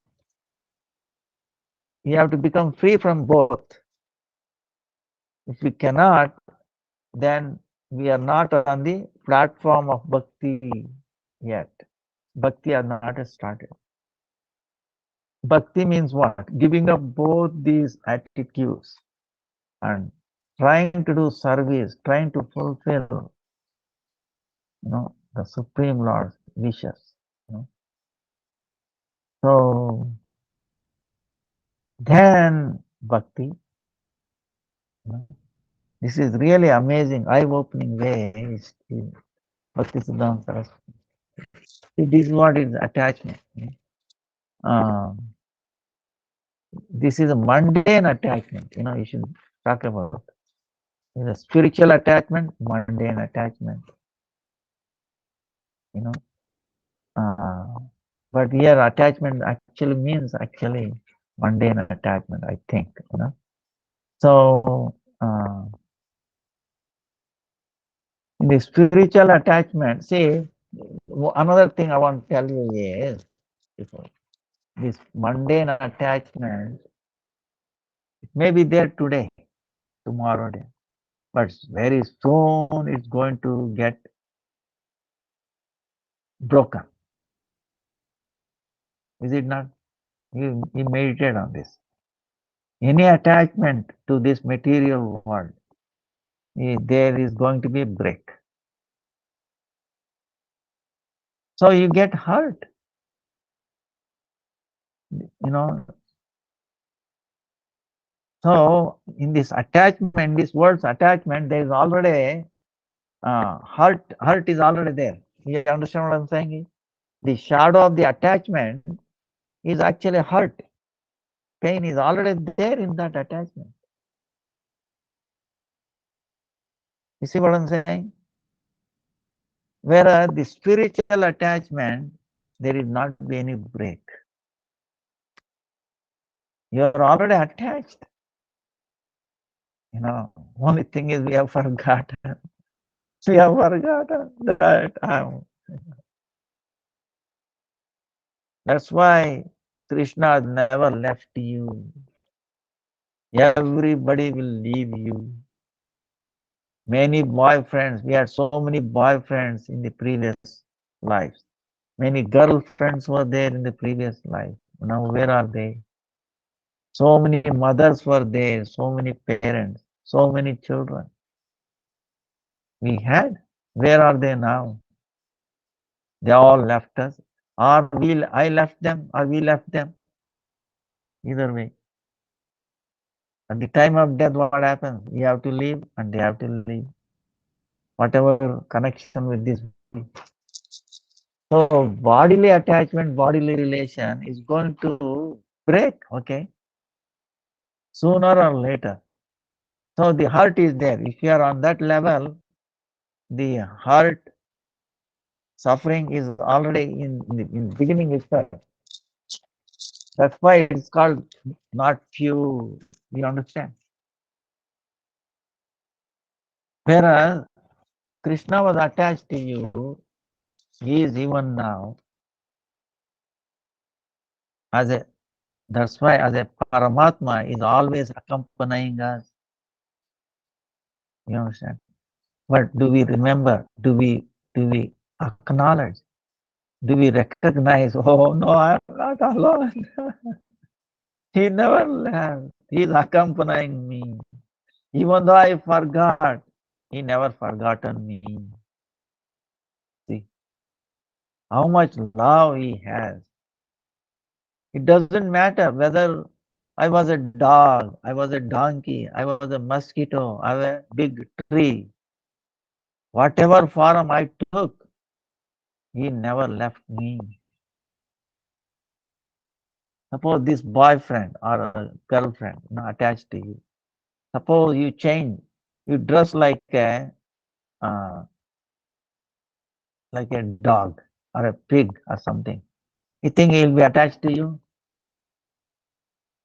you have to become free from both. If we cannot, then we are not on the platform of bhakti yet. Bhakti are not started. Bhakti means what? Giving up both these attitudes and trying to do service, trying to fulfill, the Supreme Lord's wishes. So then bhakti, this is really amazing, eye-opening way. Bhakti-Siddhanta Saraswati. This is what is attachment. Um, this is a mundane attachment. You should talk about. It's a spiritual attachment, mundane attachment. You know, but here attachment actually means mundane attachment. I think. So in the spiritual attachment, see, another thing I want to tell you is this mundane attachment. It may be there today, tomorrow day, but very soon it's going to get broken. Is it not? You meditate on this. Any attachment to this material world, there is going to be a break. So you get hurt. So in this attachment, this word's attachment, there is already hurt. Hurt is already there. You understand what I'm saying? The shadow of the attachment is actually hurt. Pain is already there in that attachment. You see what I'm saying? Whereas the spiritual attachment, there is not be any break. You are already attached. Only thing is we have forgotten. We have forgotten that that's why Krishna never left you. Everybody will leave you. Many boyfriends, we had so many boyfriends in the previous lives. Many girlfriends were there in the previous life. Now where are they? So many mothers were there, so many parents, so many children. We had. Where are they now? They all left us. Or I left them, or we left them. Either way. At the time of death, what happens? We have to leave, and they have to leave. Whatever connection with this. So bodily attachment, bodily relation is going to break, okay? Sooner or later. So the heart is there. If you are on that level, the heart suffering is already in the beginning itself. That's why it's called not few. You understand? Whereas Krishna was attached to you, he is even now. As a That's why as a Paramatma is always accompanying us. You understand? But do we remember? Do we acknowledge? Do we recognize? Oh no, I'm not alone. He never left. He's accompanying me. Even though I forgot, he never forgotten me. See how much love he has. It doesn't matter whether I was a dog, I was a donkey, I was a mosquito, I was a big tree. Whatever form I took, he never left me. Suppose this boyfriend or a girlfriend attached to you. Suppose you change, you dress uh, like a dog or a pig or something. You think he'll be attached to you?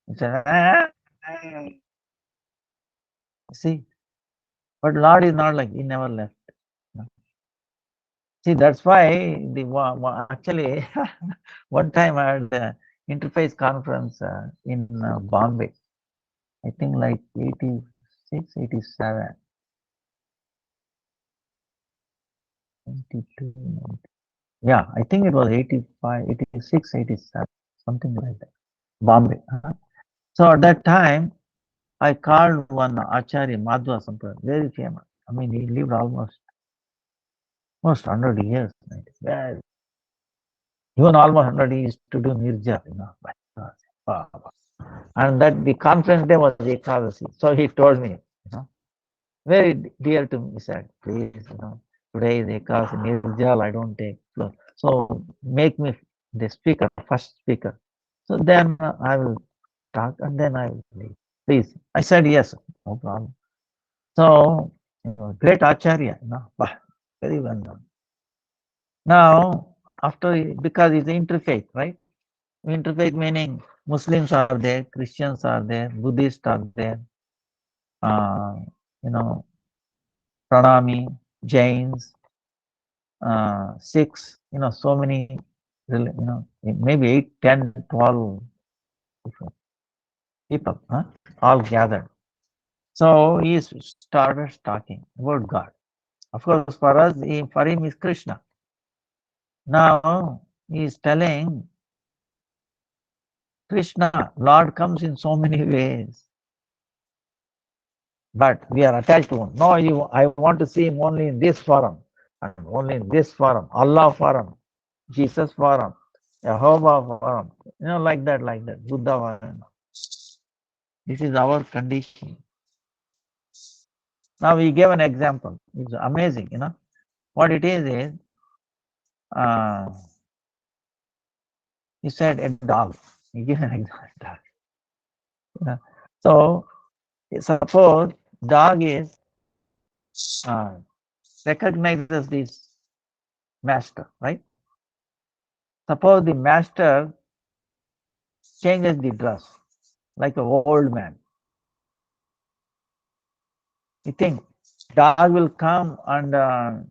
He said, ah. See, but Lord is not like he never left. See, that's why actually one time I had an interface conference in Bombay. I think like 86, 87, 92. Yeah, I think it was 85, 86, 87, something like that. Bombay. So at that time, I called one Acharya Madhva Sampradaya, very famous. I mean, he lived almost 100 years. Right? Even almost 100 years to do Nirja, Wow. And that the conference day was Ekadasi. So he told me, very dear to me. He said, please, today is Ekadasi, Nirjal, I don't take flow. So make me the speaker, first speaker. So then I will talk and then I will leave. Please. I said, yes, no problem. So, great Acharya, very well done. Now, because it's interfaith, right? Interfaith meaning Muslims are there, Christians are there, Buddhists are there, uh, you know, Pranami, Jains, Sikhs, so many, maybe 8, 10, 12 people, all gathered. So he started talking about God. Of course, for us, for him is Krishna. Now he is telling Krishna, Lord comes in so many ways. But we are attached to one. No, I want to see him only in this form, and only in this form, Allah form, Jesus form, Jehovah form, like that, Buddha form. This is our condition. Now we gave an example. It's amazing, What it is uh, he said a dog. He gave an example. So suppose dog is uh, recognizes this master, right? Suppose the master changes the dress like an old man. You think dog will come and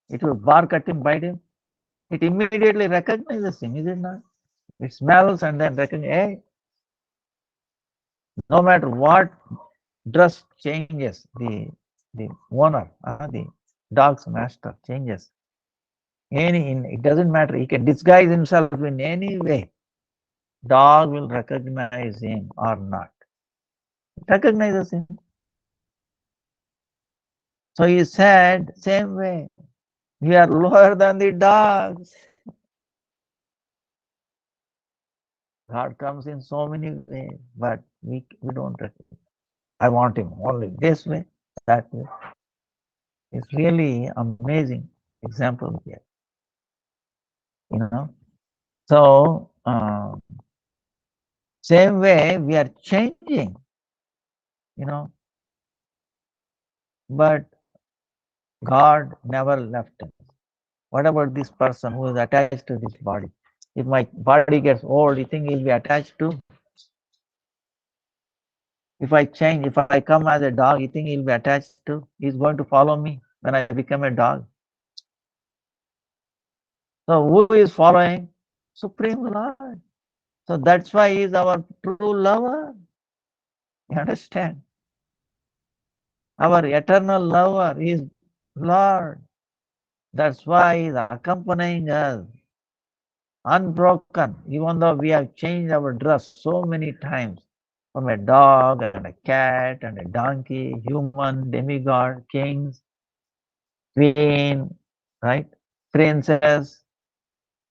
it will bark at him, bite him? It immediately recognizes him, is it not? It smells and then recognizes, hey, no matter what dress changes, the owner, the dog's master changes. It doesn't matter. He can disguise himself in any way. Dog will recognize him or not. It recognizes him. So he said, same way, we are lower than the dogs. God comes in so many ways, but we don't recognize. I want him only this way, that way. It's really amazing example here, So, same way we are changing, but God never left us. What about this person who is attached to this body? If my body gets old, you think he'll be attached to? If I change, if I come as a dog, you think he'll be attached to? He's going to follow me when I become a dog. So who is following? Supreme Lord. So that's why he is our true lover. You understand? Our eternal lover is Lord. That's why he is accompanying us, unbroken, even though we have changed our dress so many times from a dog and a cat and a donkey, human, demigod, kings, queen, right? Princess,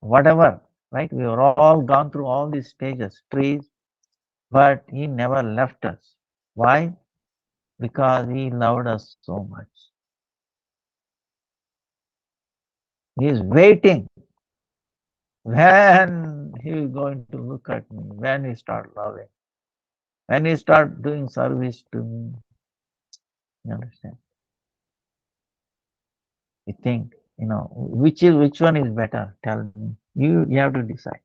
whatever, right? We were all gone through all these stages, trees, but he never left us. Why? Because he loved us so much. He is waiting when he is going to look at me, when he start loving, when he start doing service to me. You understand? You think, which one is better? Tell me. You have to decide.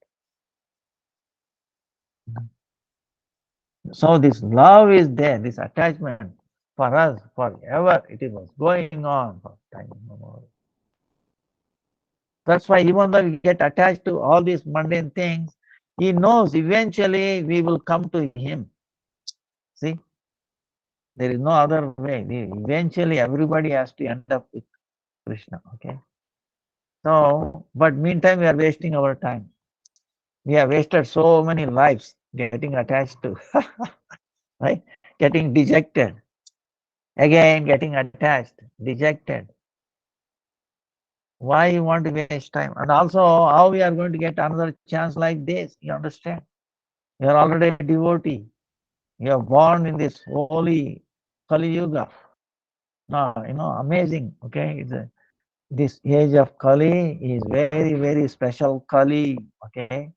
So this love is there, this attachment for us forever. It was going on for time immemorial. That's why even though we get attached to all these mundane things, he knows eventually we will come to him. See, there is no other way. Eventually everybody has to end up with Krishna. Okay. So, but meantime we are wasting our time. We have wasted so many lives getting attached to, right? Getting dejected. Again getting attached, dejected. Why you want to waste time? And also how we are going to get another chance like this? You understand? You are already a devotee. You are born in this holy Kali Yuga. No, amazing. Okay, this age of Kali is very, very special Kali. Okay,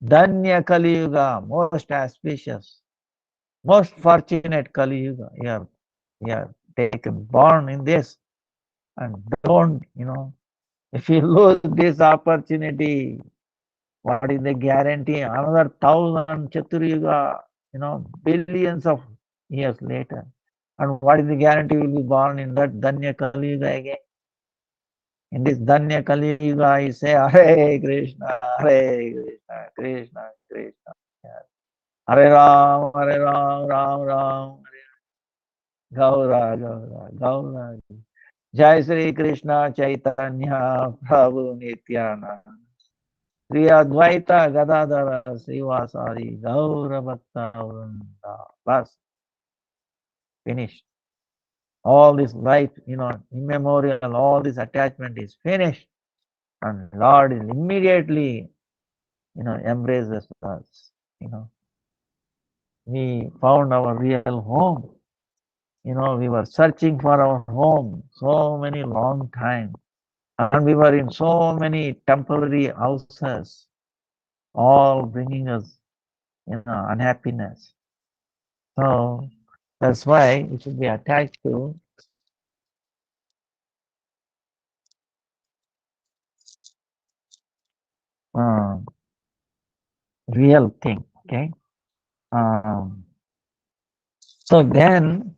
Danya Kali Yuga, most auspicious, most fortunate Kali Yuga. You are taken born in this, and don't if you lose this opportunity, what is the guarantee? Another 1,000 Chaturyuga, billions of years later. And what is the guarantee will be born in that Danya Kali Yuga again? In this Danya Kali Yuga, you say, Hare Krishna, Hare Krishna, Krishna, Krishna. Hare Ram, Hare Ram, Ram Ram, Gaura, Gaura, Gaura. Jai Sri Krishna Chaitanya Prabhu Nityananda. Sri Advaita Gadadara Srivasari Gaura Bhakta Vrinda. Bas, finished. All this life, immemorial, all this attachment is finished. And Lord is immediately, embraces us. We found our real home. We were searching for our home so many long time. And we were in so many temporary houses, all bringing us, unhappiness. So that's why it should be attached to um, real thing. Okay. Um, so then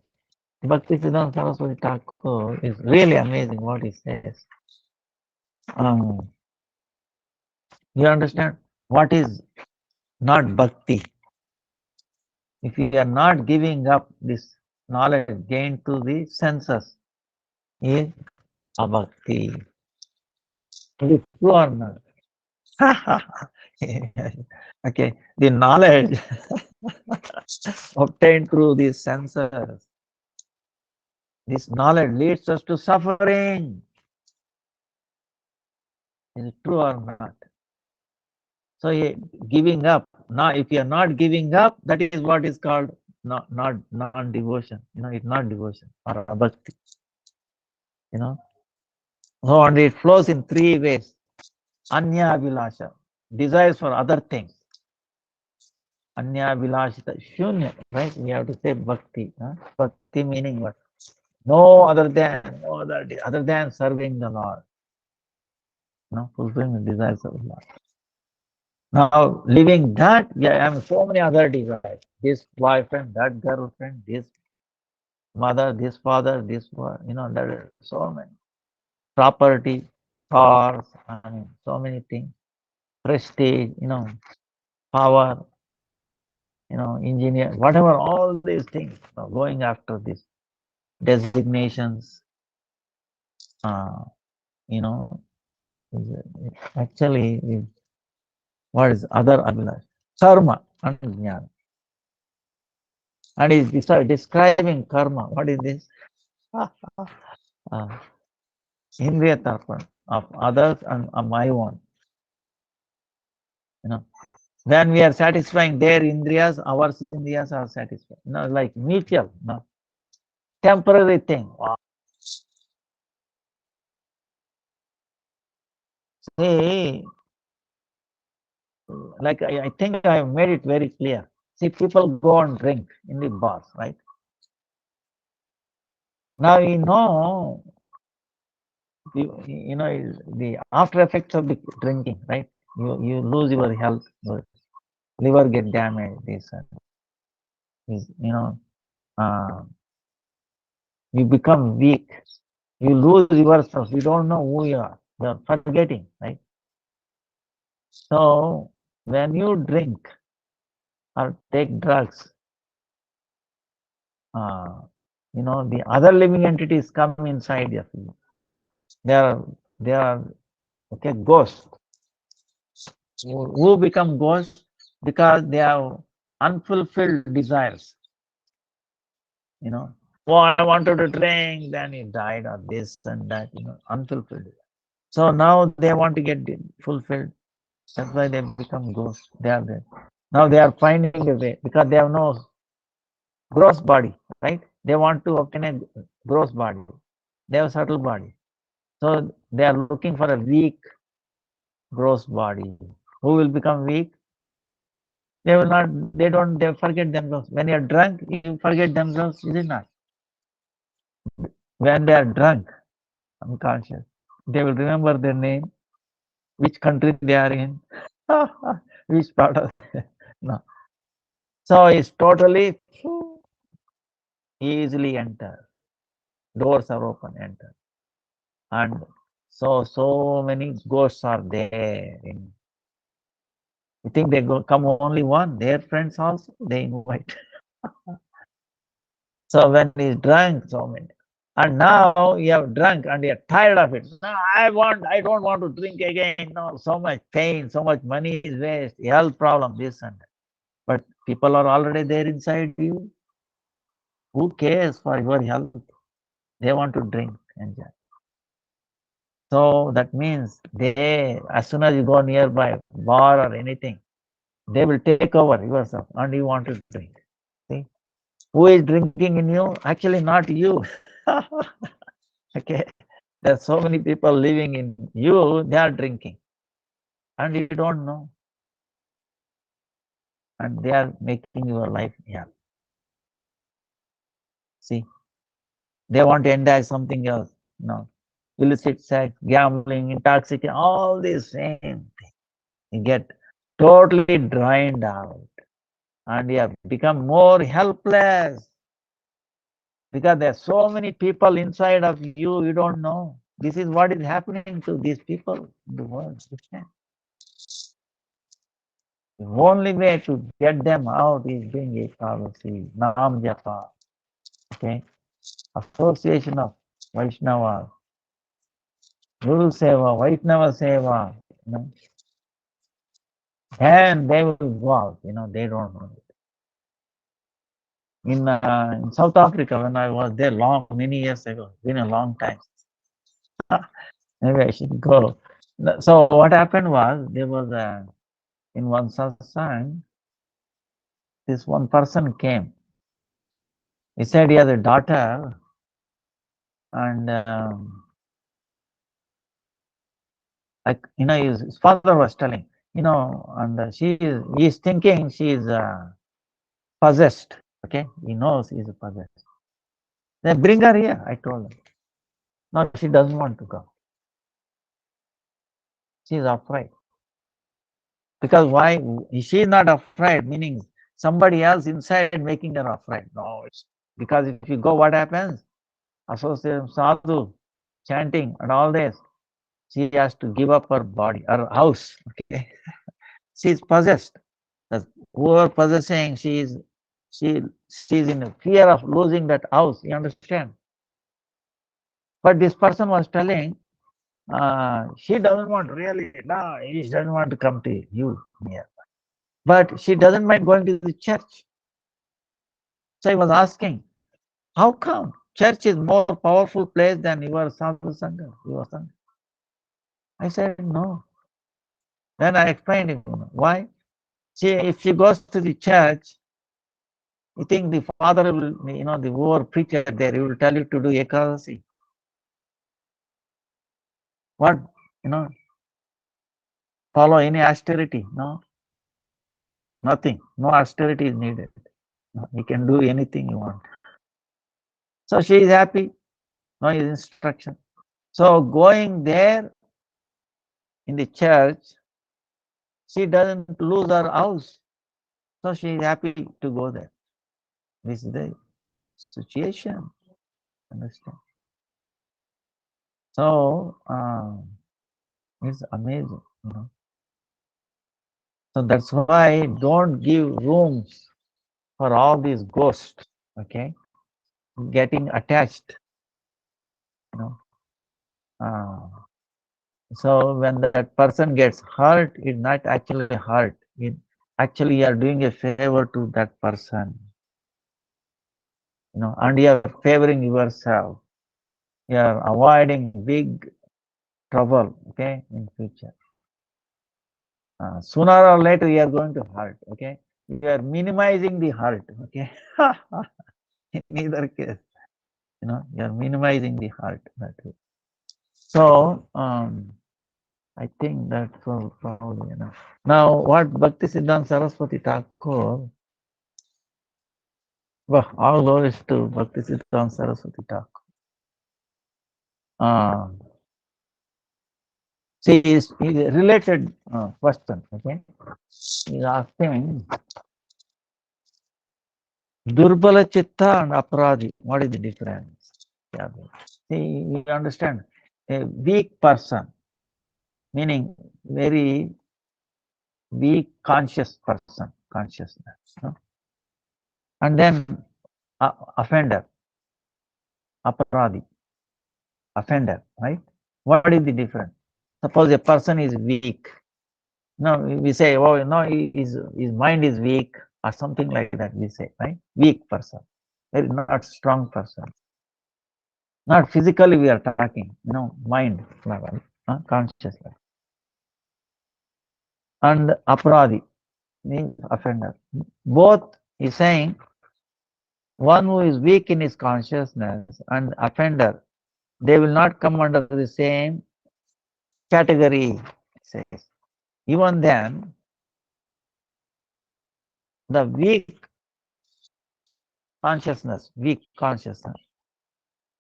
Bhakti-Vedanta Saraswati Thakur is really amazing what he says. Um, you understand what is not bhakti? If you are not giving up this knowledge gained through the senses, is abhakti. It is true or not? Okay, the knowledge obtained through these senses, this knowledge leads us to suffering. Is it true or not? So giving up. Now, if you are not giving up, that is what is called not non-devotion. It's not devotion or abhakti. So and it flows in three ways. Anya Abhilasha, desires for other things. Anya Abhilashita, Shunya, right? We have to say bhakti. Bhakti meaning what? No other than serving the Lord. Fulfilling the desires of the Lord. Now, leaving that, I have so many other desires. This boyfriend, that girlfriend, this mother, this father, there are so many. Property, cars, so many things. Prestige, power, engineer, whatever, all these things, going after these designations, uh, you know, actually, what is other abhilash? Karma and jnana. And he's describing karma. What is this? uh, Indriya tarpan of others and my own. When we are satisfying their indriyas, our indriyas are satisfied. Like mutual, temporary thing. Wow. See, like I think I have made it very clear. See, people go and drink in the bars, right? Now the after effects of the drinking, right? You lose your health, your liver get damaged. Uh, you become weak. You lose yourself. You don't know who you are. You are forgetting, right? So when you drink or take drugs, the other living entities come inside of you. They are okay ghosts. Who become ghosts? Because they have unfulfilled desires. Oh, I wanted to drink, then he died, or this and that, unfulfilled. So now they want to get fulfilled. That's why they become ghosts. They are there. Now they are finding a way because they have no gross body, right? They want to obtain a gross body. They have a subtle body. So they are looking for a weak gross body. Who will become weak? They will not, they forget themselves. When you are drunk, you forget themselves, is it not? When they are drunk, unconscious, they will remember their name, which country they are in, which part of no. So it's totally easily enter. Doors are open, enter. And so many ghosts are there. You think they come only one? Their friends also they invite. So when he's drunk, so many. And now you have drunk and you're tired of it. No, I don't want to drink again. No, so much pain, so much money is waste, health problem, this and that. But people are already there inside you. Who cares for your health? They want to drink, enjoy. So that means as soon as you go nearby bar or anything, they will take over yourself and you want to drink. See? Who is drinking in you? Actually, not you. Okay. There's so many people living in you, they are drinking. And you don't know. And they are making your life hell. See? They want to enjoy something else. No. Illicit sex, gambling, intoxication, all these same things. You get totally drained out. And you have become more helpless. Because there are so many people inside of you, you don't know. This is what is happening to these people in the world. The only way to get them out is doing Ekadasi, Nam Japa, okay? Association of Vaishnava, Guru Seva, Vaishnava Seva, and they will go out, they don't know it. In South Africa, when I was there many years ago, been a long time. Maybe I should go. So what happened was, there was in one satsang, this one person came. He said he has a daughter, and his father was telling, and he's thinking she is possessed. Okay, he knows he's possessed. Then bring her here, I told him. No, she doesn't want to come. She is afraid. Because why? She is not afraid, meaning somebody else inside making her afraid. No, it's because if you go, what happens? Associate sadhu, chanting and all this. She has to give up her body, her house. Okay, she is possessed. The poor possessing, she's in fear of losing that house. You understand? But this person was telling, she doesn't want really, no, she doesn't want to come to you near. But she doesn't mind going to the church. So I was asking, how come church is more powerful place than your sadhu sangha, your sangha? I said, no. Then I explained him, why? If she goes to the church, you think the father will, the over preacher there, he will tell you to do ekadasi. What, follow any austerity? No, nothing. No austerity is needed. No, you can do anything you want. So she is happy. No instruction. So going there in the church, she doesn't lose her house. So she is happy to go there. This is the situation. Understand? So it's amazing. So that's why don't give rooms for all these ghosts. Okay, getting attached. So when that person gets hurt, it's not actually hurt. Actually you are doing a favor to that person. And you are favoring yourself. You are avoiding big trouble, okay, in future. Sooner or later you are going to hurt, okay. You are minimizing the hurt, okay. In either case, you are minimizing the hurt that way. So I think that's probably enough. Now, what Bhakti-Siddhanta Saraswati Thakur, well, all glories to Bhakti-Siddhanta Saraswati Thakur. See, is a related question, okay? He's asking, Durbala Chitta and Aparadhi, what is the difference? Yeah. See, you understand, a weak person, meaning very weak conscious person, consciousness. And then offender, Aparadhi, offender, right? What is the difference? Suppose a person is weak. No, we say, oh, no, his mind is weak or something like that, we say, right? Weak person, very not strong person. Not physically we are talking, mind level, conscious level. And aparadhi means offender. Both is saying one who is weak in his consciousness and offender, they will not come under the same category, says. Even then, the weak consciousness,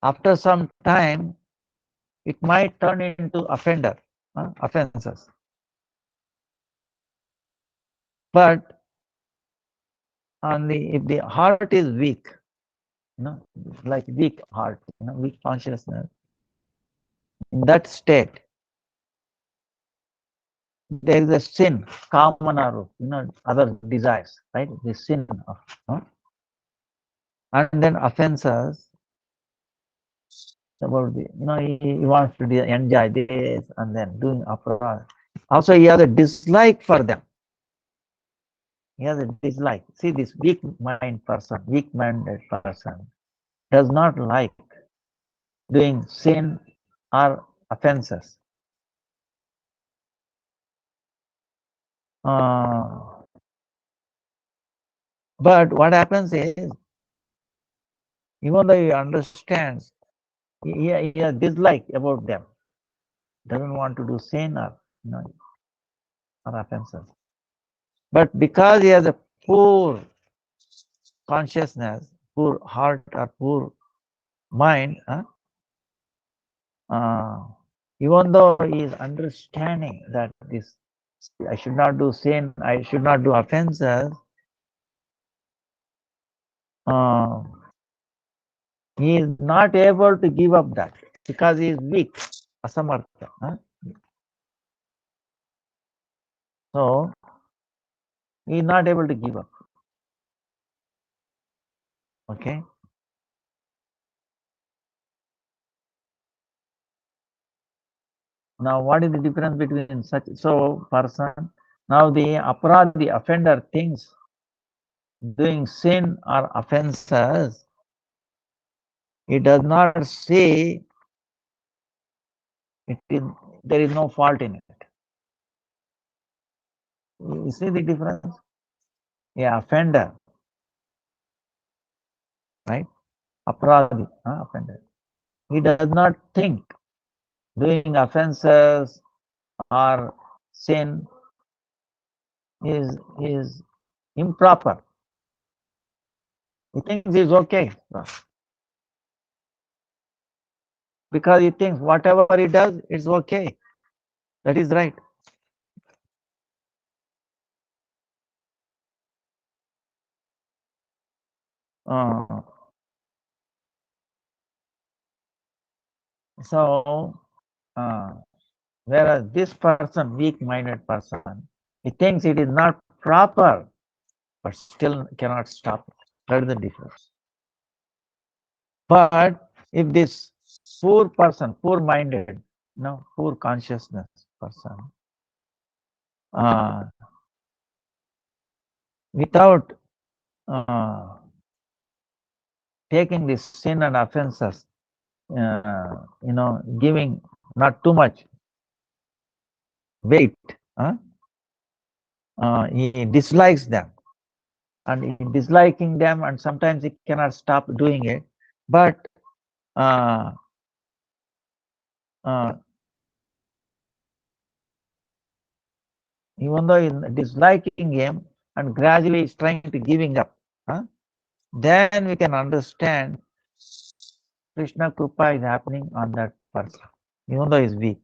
after some time, it might turn into offenses. But if the heart is weak, like weak heart, weak consciousness, in that state, there is a sin, kamana, other desires, right? The sin of, and then offenses about the, he wants to enjoy this and then doing aparadha. Also, he has a dislike for them. He has a dislike. See, this weak-minded person does not like doing sin or offenses. But what happens is, even though he understands, he has dislike about them, doesn't want to do sin or offenses. But because he has a poor consciousness, poor heart or poor mind, even though he is understanding that this, I should not do sin, I should not do offenses, he is not able to give up that because he is weak, asamartha. So he is not able to give up. Okay. Now, what is the difference between such person? Now, the aparadi offender thinks doing sin or offenses, he does not say it is, there is no fault in it. You see the difference? Yeah, offender, right? Aparadi, offender. He does not think doing offenses or sin is improper. He thinks it's okay because he thinks whatever he does, it's okay. That is right. Uh, so, whereas this person, weak-minded person, he thinks it is not proper, but still cannot stop it. That is the difference. But if this poor person, poor-minded, poor consciousness person, without taking this sin and offenses, giving not too much weight, he dislikes them, and in disliking them, and sometimes he cannot stop doing it, but even though he's disliking him and gradually he's trying to giving up, then we can understand Krishna Krupa is happening on that person, even though he's weak.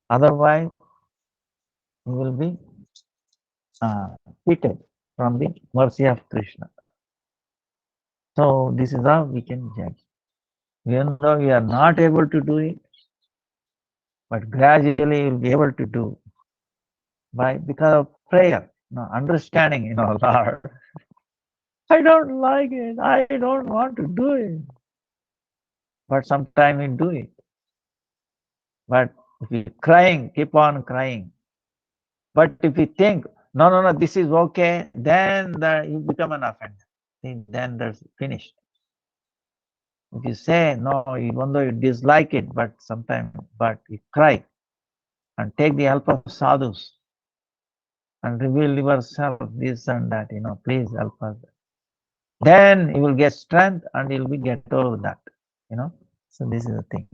Otherwise, he will be cheated from the mercy of Krishna. So this is how we can judge. Even though we are not able to do it, but gradually we'll be able to do because of prayer, understanding, Lord, I don't like it, I don't want to do it. But sometimes we do it. But if we crying, keep on crying. But if we think, no, this is okay, then you become an offender. Then that's finished. If you say no, even though you dislike it, but you cry and take the help of sadhus and reveal yourself, this and that, please help us. Then you will get strength and you will get over that, So this is the thing.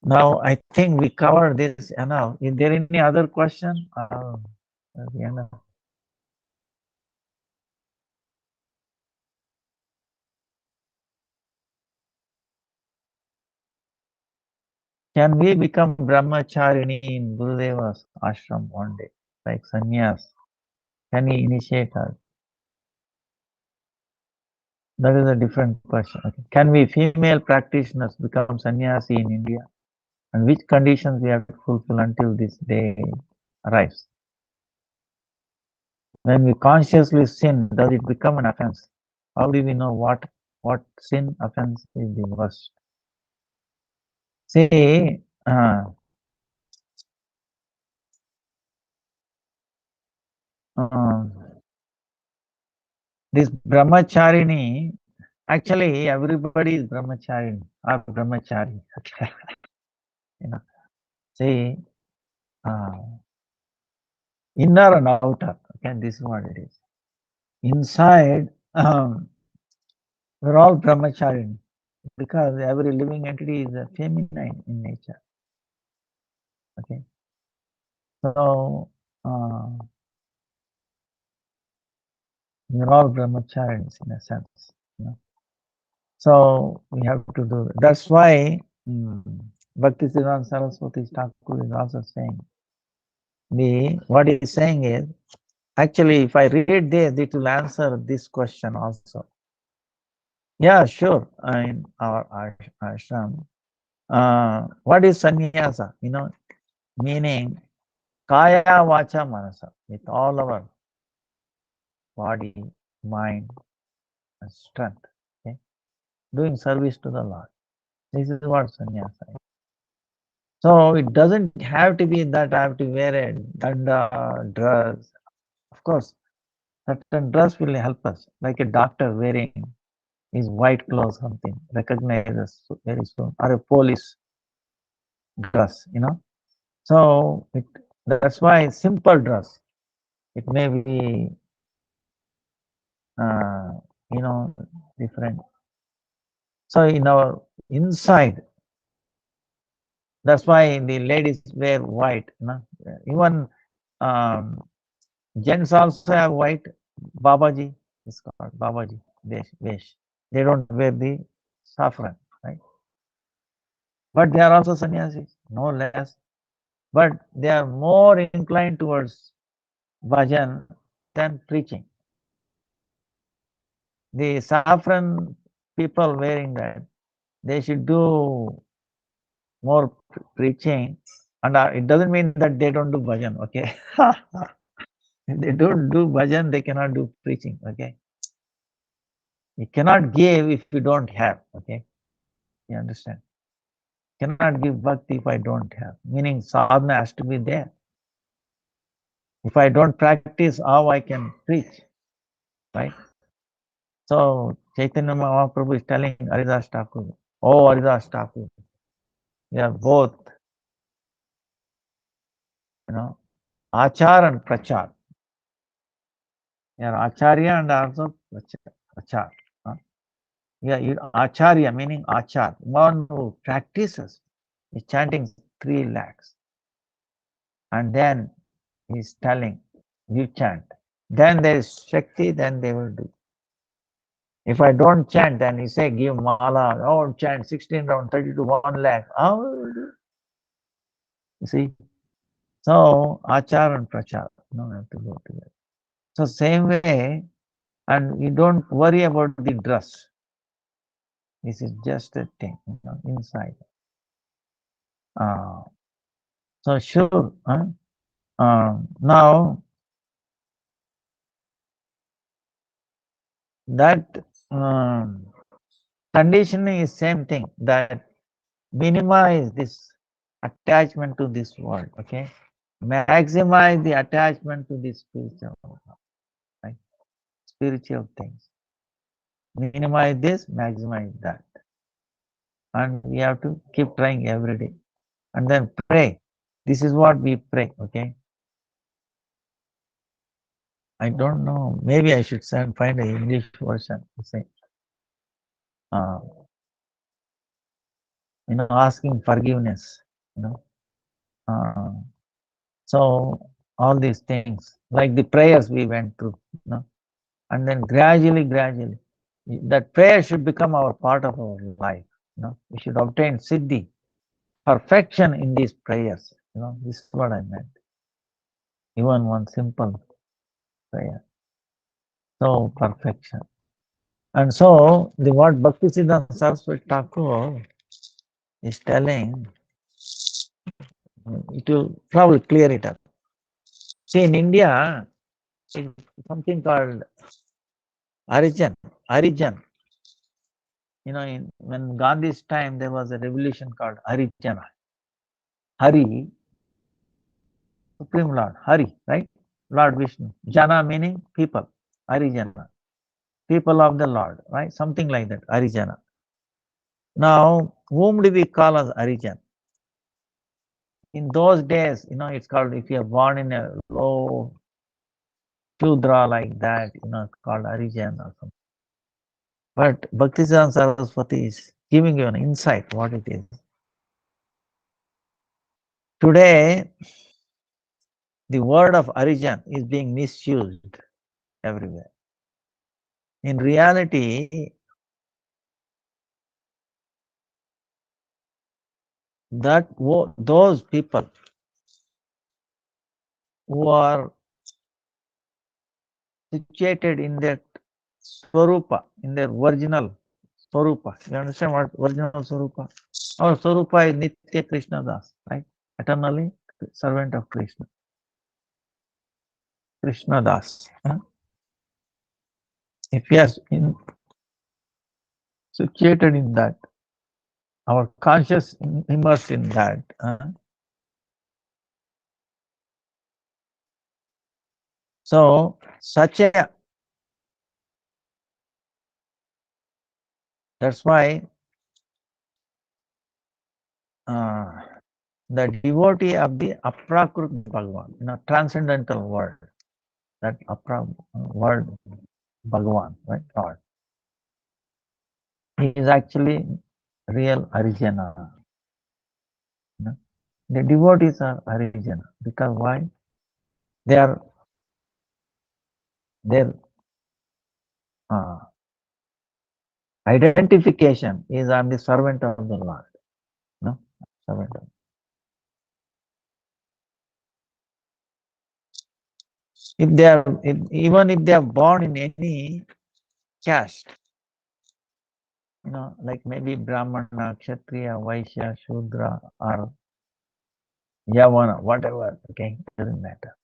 Now I think we covered this enough. Is there any other question? Can we become brahmacharini in Gurudeva's ashram one day, like sannyas? Can we initiate us? That is a different question. Okay. Can we female practitioners become sannyasi in India? And which conditions we have to fulfill until this day arrives? When we consciously sin, does it become an offense? How do we know what sin offense is the worst? See, this brahmacharini, actually everybody is brahmacharini or brahmachari. See, inner and outer. Okay, this is what it is. Inside, we're all brahmacharini because every living entity is feminine in nature. Okay, so we're all brahmacharis in a sense. So we have to do. That's why Bhakti-Vidanta Saraswati Thakur is also saying. What he's saying is, Actually, if I read this, it will answer this question also. Yeah, sure. In our ashram, what is sannyasa? Meaning kaya vacha manasa, with all our body, mind, and strength. Okay? Doing service to the Lord. This is what sannyasa is. So it doesn't have to be that I have to wear a danda dress. Of course, certain dress will help us, like a doctor wearing his white clothes, something recognizes very soon, or a police dress. So that's why simple dress. It may be, uh, different. So in our inside, that's why the ladies wear white. Even um, gents also have white. Babaji is called Babaji Vesh. They don't wear the saffron, right? But they are also sannyasis, no less. But they are more inclined towards bhajan than preaching. The saffron people wearing that, they should do more preaching. And it doesn't mean that they don't do bhajan, okay? If they don't do bhajan, they cannot do preaching, okay? You cannot give if you don't have, okay? You understand? Cannot give bhakti if I don't have. Meaning sadhana has to be there. If I don't practice, how I can preach, right? So Chaitanya Mahaprabhu is telling Haridas Thakur, oh Haridas Thakur, we are both, Achar and Prachar. We are Acharya and also Prachar. Yeah, Acharya meaning Achar, one who practices is chanting 3 lakhs. And then he's telling, you chant. Then there is Shakti, then they will do. If I don't chant, then he say, give mala, oh, chant 16 round, 32, 1 lakh. Oh, you see? So, achar and prachar, have to go together. So, same way, and you don't worry about the dress. This is just a thing, inside. So, sure. Now, that conditioning is same thing, that minimize this attachment to this world, okay? Maximize the attachment to the spiritual, right? Spiritual things. Minimize this, maximize that. And we have to keep trying every day. And then pray. This is what we pray, okay? I don't know. Maybe I should find an English version to say. Uh, asking forgiveness, so all these things, like the prayers we went through, and then gradually, that prayer should become our part of our life. We should obtain siddhi, perfection in these prayers. This is what I meant. Even one simple prayer. So perfection. And so the what Bhakti-Siddhanta Saraswati Thakur is telling, it will probably clear it up. See, in India, it's something called Harijan. When Gandhi's time, there was a revolution called Harijana. Hari, Supreme Lord, Hari, right? Lord Vishnu. Jana meaning people, Harijana. People of the Lord, right? Something like that, Harijana. Now, whom do we call as Harijan? In those days, it's called, if you are born in a low Shudra like that, it's called Harijan or something. But Bhaktisiddhanta Saraswati is giving you an insight what it is. Today, the word of Harijan is being misused everywhere. In reality, those people who are situated in their Swarupa, in their original Swarupa. You understand what original Swarupa? Our Swarupa is Nitya Krishna Das, right? Eternally servant of Krishna. Krishna Das. Huh? If we are situated in that, our conscious immersed in that, so such a, that's why the devotee of the Aprakrut Bhagavan, transcendental world, that world Bhagavan, right? God. He is actually real Harijana. The devotees are Harijana because why? Their uh, identification is I'm the servant of the Lord. No, servant of. If they are, even if they are born in any caste, like maybe Brahmana, Kshatriya, Vaishya, Shudra, or Yavana, whatever, okay, doesn't matter.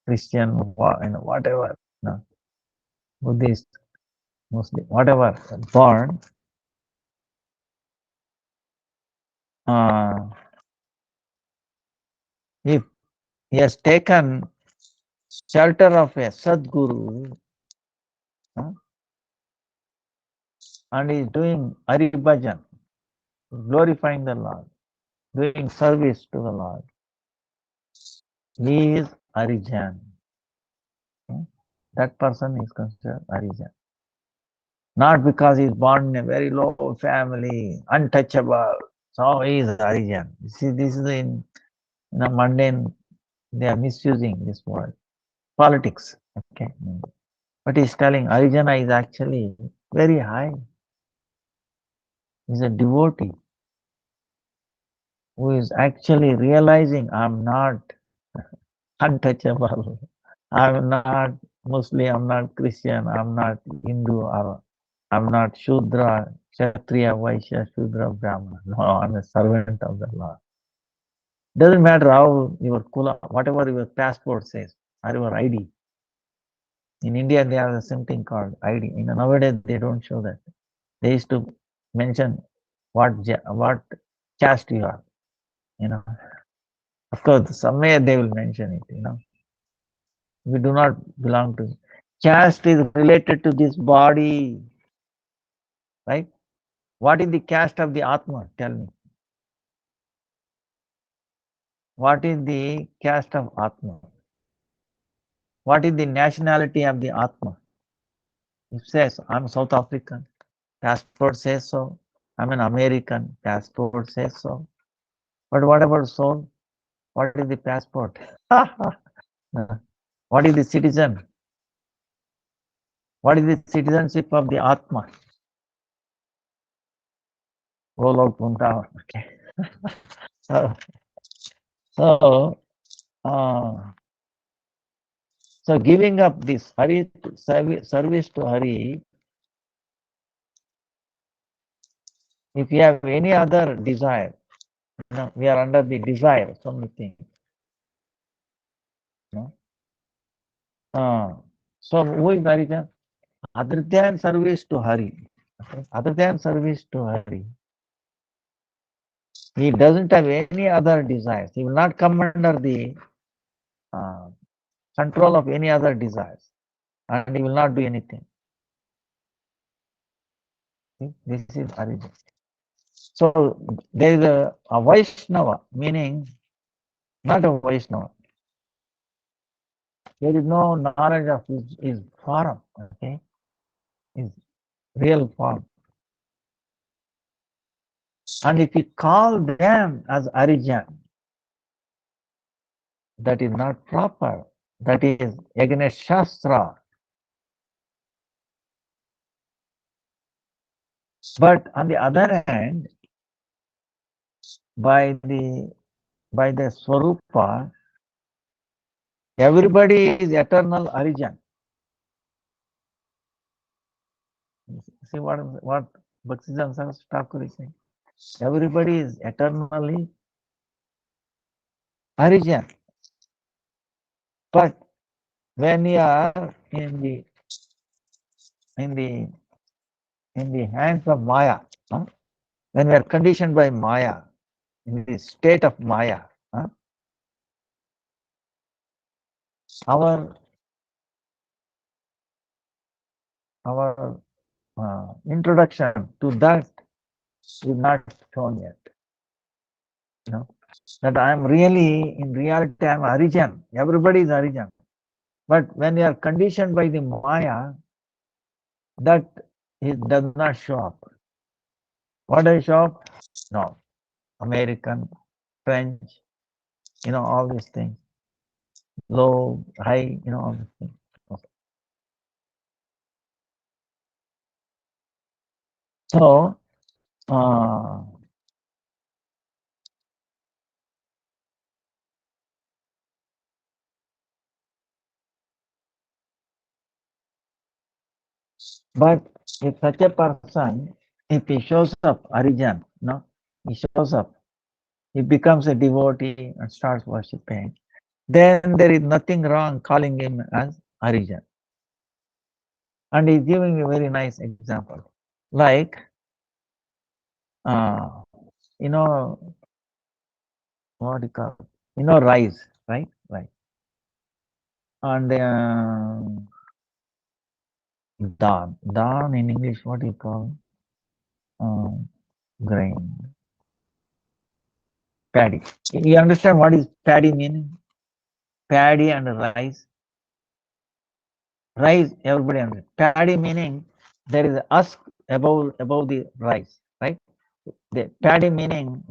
Christian, whatever, Buddhist, Muslim, whatever, born, if he has taken shelter of a Sadguru and is doing Hari Bhajan, glorifying the Lord, doing service to the Lord, he is Harijan. That person is considered Harijan. Not because he is born in a very low family, untouchable. So he is Harijan. See, this is in mundane, they are misusing this word. Politics. Okay. But he's telling Harijana is actually very high. He's a devotee who is actually realizing I'm not untouchable. I'm not Muslim, I'm not Christian, I'm not Hindu, or I'm not Shudra, Kshatriya, Vaishya, Shudra, Brahmana. No, I'm a servant of the Lord. Doesn't matter how your kula, whatever your passport says, or your ID. In India, they have the same thing called ID. Nowadays, they don't show that. They used to mention what caste you are. Of course, somewhere they will mention it. We do not belong to. Caste is related to this body, right? What is the caste of the Atma? Tell me. What is the caste of Atma? What is the nationality of the Atma? It says, I'm South African. Passport says so. I'm an American. Passport says so. But what about soul? What is the passport? What is the citizen? What is the citizenship of the Atma? Roll out Punta. Okay. So, so giving up this Hari service to Hari, if you have any other desire, we are under the desire, so many things. So who is Harijan? Other than service to Hari, other than service to Hari, he doesn't have any other desires. He will not come under the control of any other desires, and he will not do anything. This is Harijan. So there is a Vaishnava, meaning not a Vaishnava. There is no knowledge of his form, okay? His real form. And if you call them as Harijan, that is not proper. That is against Shastra. But on the other hand, by the Swarupa, Everybody is eternal origin. See what Bhakti-Vidanta Thakur is saying. Everybody is eternally origin. But when you are in the in the hands of Maya, huh? When we are conditioned by Maya, in the state of Maya, huh? our our introduction to that is not shown yet. You know that I am really, in reality, I am origin. Everybody is origin. But when you are conditioned by the Maya, that it does not show up. What does show up? No. American, French, all these things. Low, high, all these things. Okay. So, but if such a person, if he shows up, origin, he shows up, he becomes a devotee and starts worshipping, then there is nothing wrong calling him as origin. And he's giving a very nice example. Like, what do you call it? Rice, right? Right. And dawn in English, what do you call grain? Paddy. You understand what is paddy meaning? Paddy and rice. Rice, everybody understands. Paddy meaning there is a husk above the rice, right? The paddy meaning,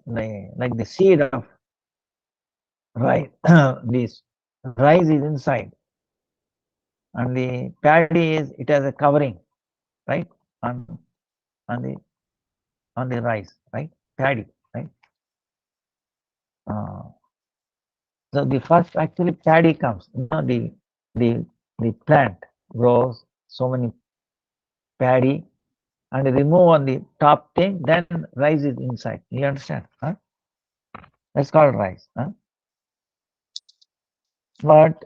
like the seed of rice. This rice is inside, and the paddy it has a covering, right? On on the on the rice, right? Paddy, right? So the first actually paddy comes. The the plant grows so many paddy and remove on the top thing, then rice is inside. You understand? Huh? That's called rice. Huh? But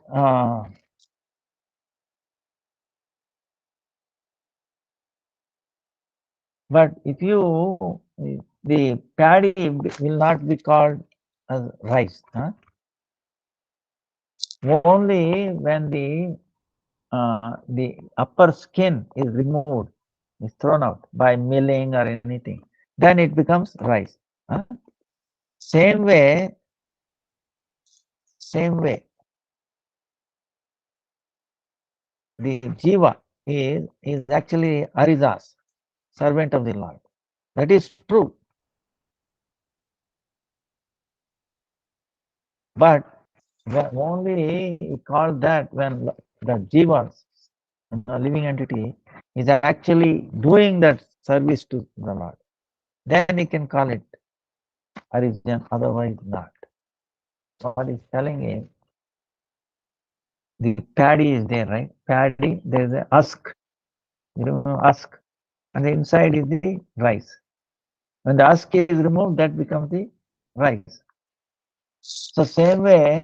if the paddy will not be called as rice. Huh? Only when the upper skin is removed, is thrown out by milling or anything, then it becomes rice. Huh? Same way, the jiva is actually Aridas, servant of the Lord. That is true. But only call that when the jivas, the living entity, is actually doing that service to the Lord. Then he can call it origin, otherwise not. What he's telling is the paddy is there, right? Paddy, there is a husk. You know, husk. And the inside is the rice. When the husk is removed, that becomes the rice. So same way,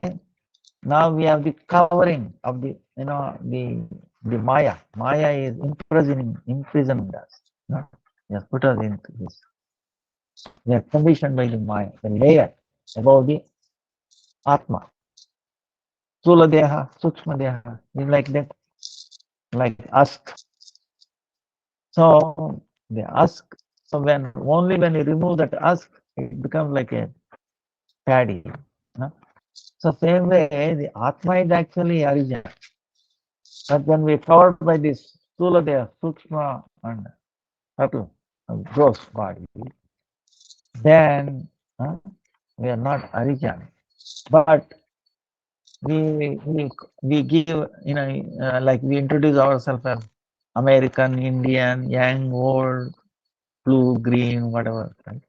now we have the covering of the Maya. Maya is imprisoned us. No? Yes, put us into this. We are conditioned by the Maya, the layer above the Atma. Sula Deha, Sukshma Deha, is like that, like husk. So the husk, so only when you remove that husk, it becomes like a paddy. No? So same way, the Atma is actually origin. But when we covered by this Sula Deha, Sukshma and subtle, gross body, then we are not origin. But we give, like we introduce ourselves as American, Indian, young, old, blue, green, whatever. Right?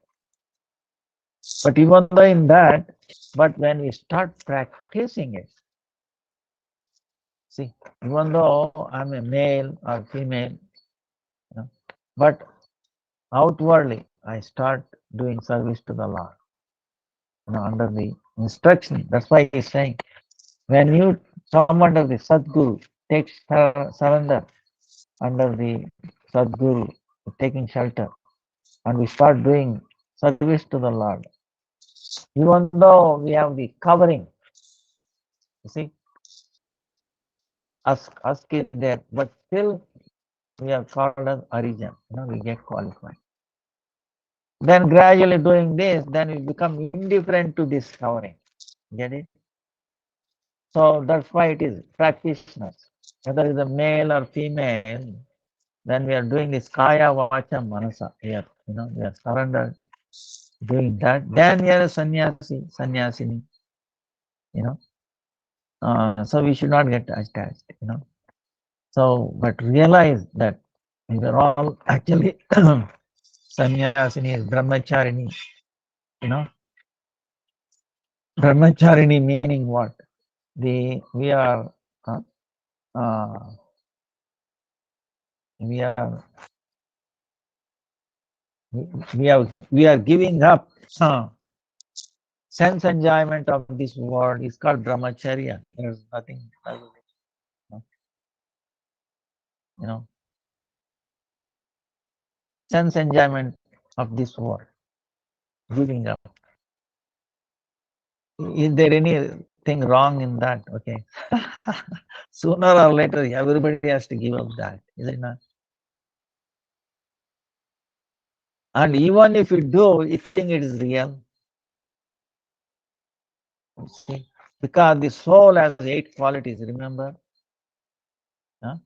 But even though in that, But when we start practicing it, see, even though I'm a male or female, but outwardly I start doing service to the Lord, under the instruction. That's why he's saying, when you come under the Sadguru, take surrender under the Sadguru, taking shelter, and we start doing service to the Lord. Even though we have the covering, you see, ask is there, but still we are called as Arijan. We get qualified. Then gradually doing this, then we become indifferent to this covering. Get it? So that's why it is practitioners. Whether it's a male or female, then we are doing this kaya vacha manasa here. We are surrendered doing that. Then we are a sannyasi, sannyasini. So we should not get attached. So, but realize that we are all actually sannyasini, brahmacharini. Brahmacharini meaning what? We are uh, we are we are giving up sense enjoyment of this world is called brahmacharya. There's nothing, you know, sense enjoyment of this world, giving up. Is there anything wrong in that? Okay. Sooner or later, everybody has to give up that, is it not? And even if you do, you think it is real. See? Because the soul has 8 qualities, remember? Huh?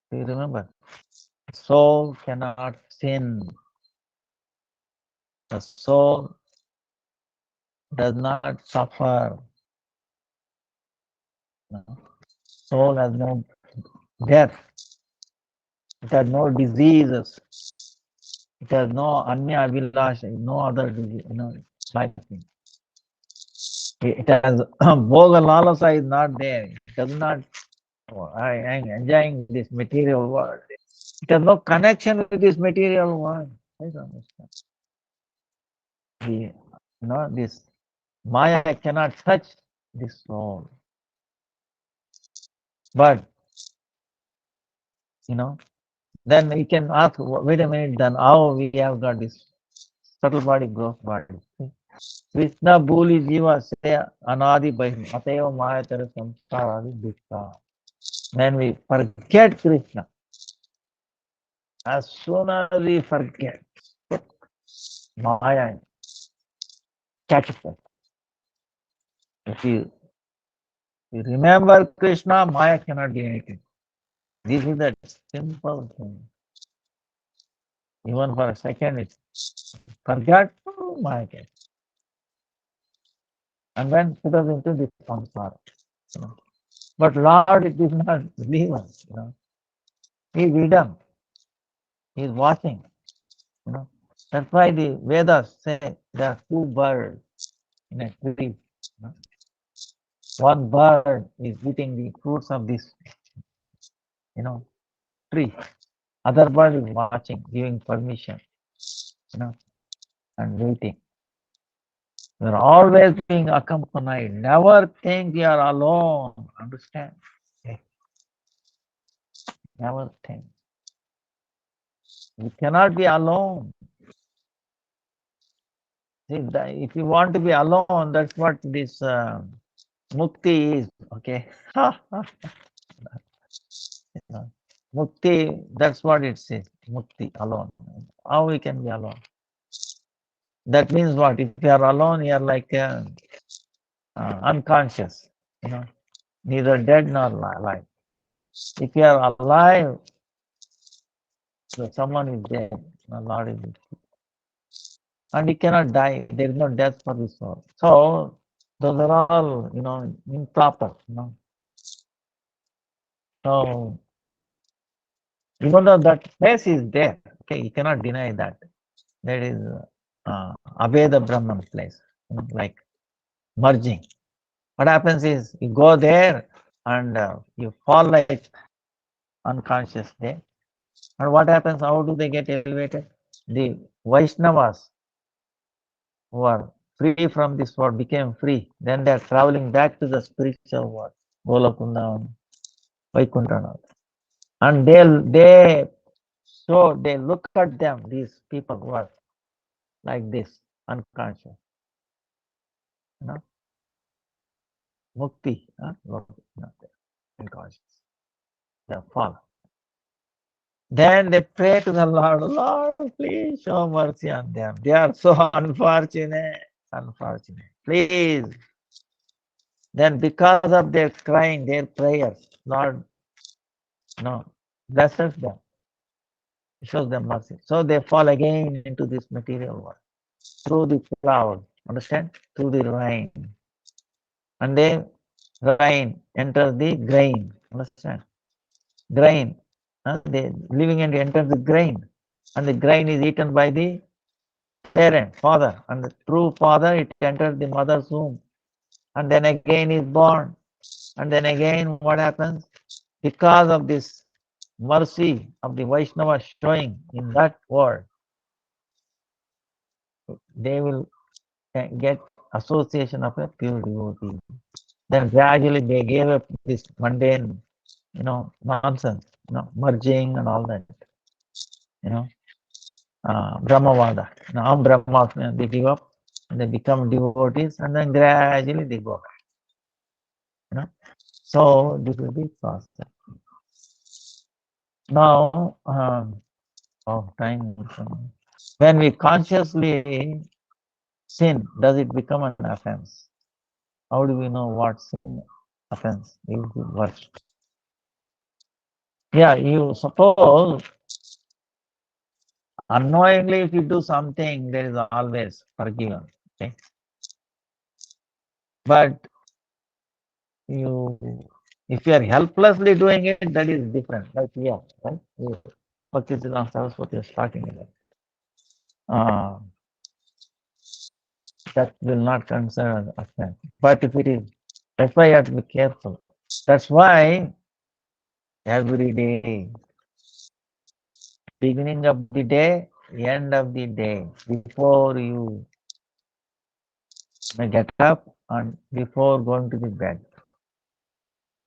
Do you remember? Soul cannot sin. The soul does not suffer. No. Soul has no death. It has no diseases. It has no anya abhilasha, no other disease, life. It has bhoga lalasa is not there. It does not. I am enjoying this material world. It has no connection with this material world. I don't understand. This Maya cannot touch this soul. But then we can ask, wait a minute, then how we have got this subtle body, gross body? Krishna Bhuli Jiva say Anadi Bahim Ateo Mayatara Samskaradi Dukkha. Then we forget Krishna. As soon as we forget, Maya catches us. If you remember Krishna, Maya cannot do anything. This is the simple thing. Even for a second, it's forget, Maya can. And then put us into this samsara. But Lord, it is not leave us. He is hidden. He is watching. That's why the Vedas say there are 2 birds in a tree. One bird is eating the fruits of this, tree. Other bird is watching, giving permission, and waiting. You are always being accompanied. Never think you are alone. Understand? Never think. You cannot be alone. See, if you want to be alone, that's what this mukti is. Okay. Mukti, that's what it says. Mukti, alone. How we can be alone? That means what? If you are alone, you are like unconscious. Neither dead nor alive. If you are alive, so someone is dead. The Lord is dead. And he cannot die. There is no death for the soul. So those are all, improper. So even though that place is there, okay, you cannot deny that. That is Aveda Brahman place. Like merging. What happens is you go there and you fall like unconscious there. And what happens? How do they get elevated? The Vaishnavas who are free from this world became free. Then they are traveling back to the spiritual world, Golakunda, Vaikuntha. And they look at them, these people who are like this, unconscious, you know, mukti, unconscious. They fall. Then they pray to the Lord, Lord, please show mercy on them. They are so unfortunate. Please. Then because of their crying, their prayers, Lord, no, blesses them, shows them mercy. So they fall again into this material world through the cloud, understand? Through the rain. And then rain enters the grain, understand? Grain, they living and enters the grain. And the grain is eaten by the parent, father. And the true father, it enters the mother's womb. And then again is born. And then again, what happens? Because of this mercy of the Vaishnava showing in that world, they will get association of a pure devotee. Then gradually they gave up this mundane, nonsense, merging and all that, you know, Brahmavada. Now Brahmasmi, they give up and they become devotees and then gradually they go back, you know. So this will be process. Now, time. When we consciously sin, does it become an offense? How do we know what sin offense is the worst? Yeah, you suppose unknowingly if you do something, there is always forgiven. Okay, but you, if you are helplessly doing it, that is different. Like yeah, right? Bhakti-Vidanta Saraswati is talking about. That will not concern offense. But if it is, that's why you have to be careful. That's why every day, beginning of the day, end of the day, before you may get up and before going to the bed,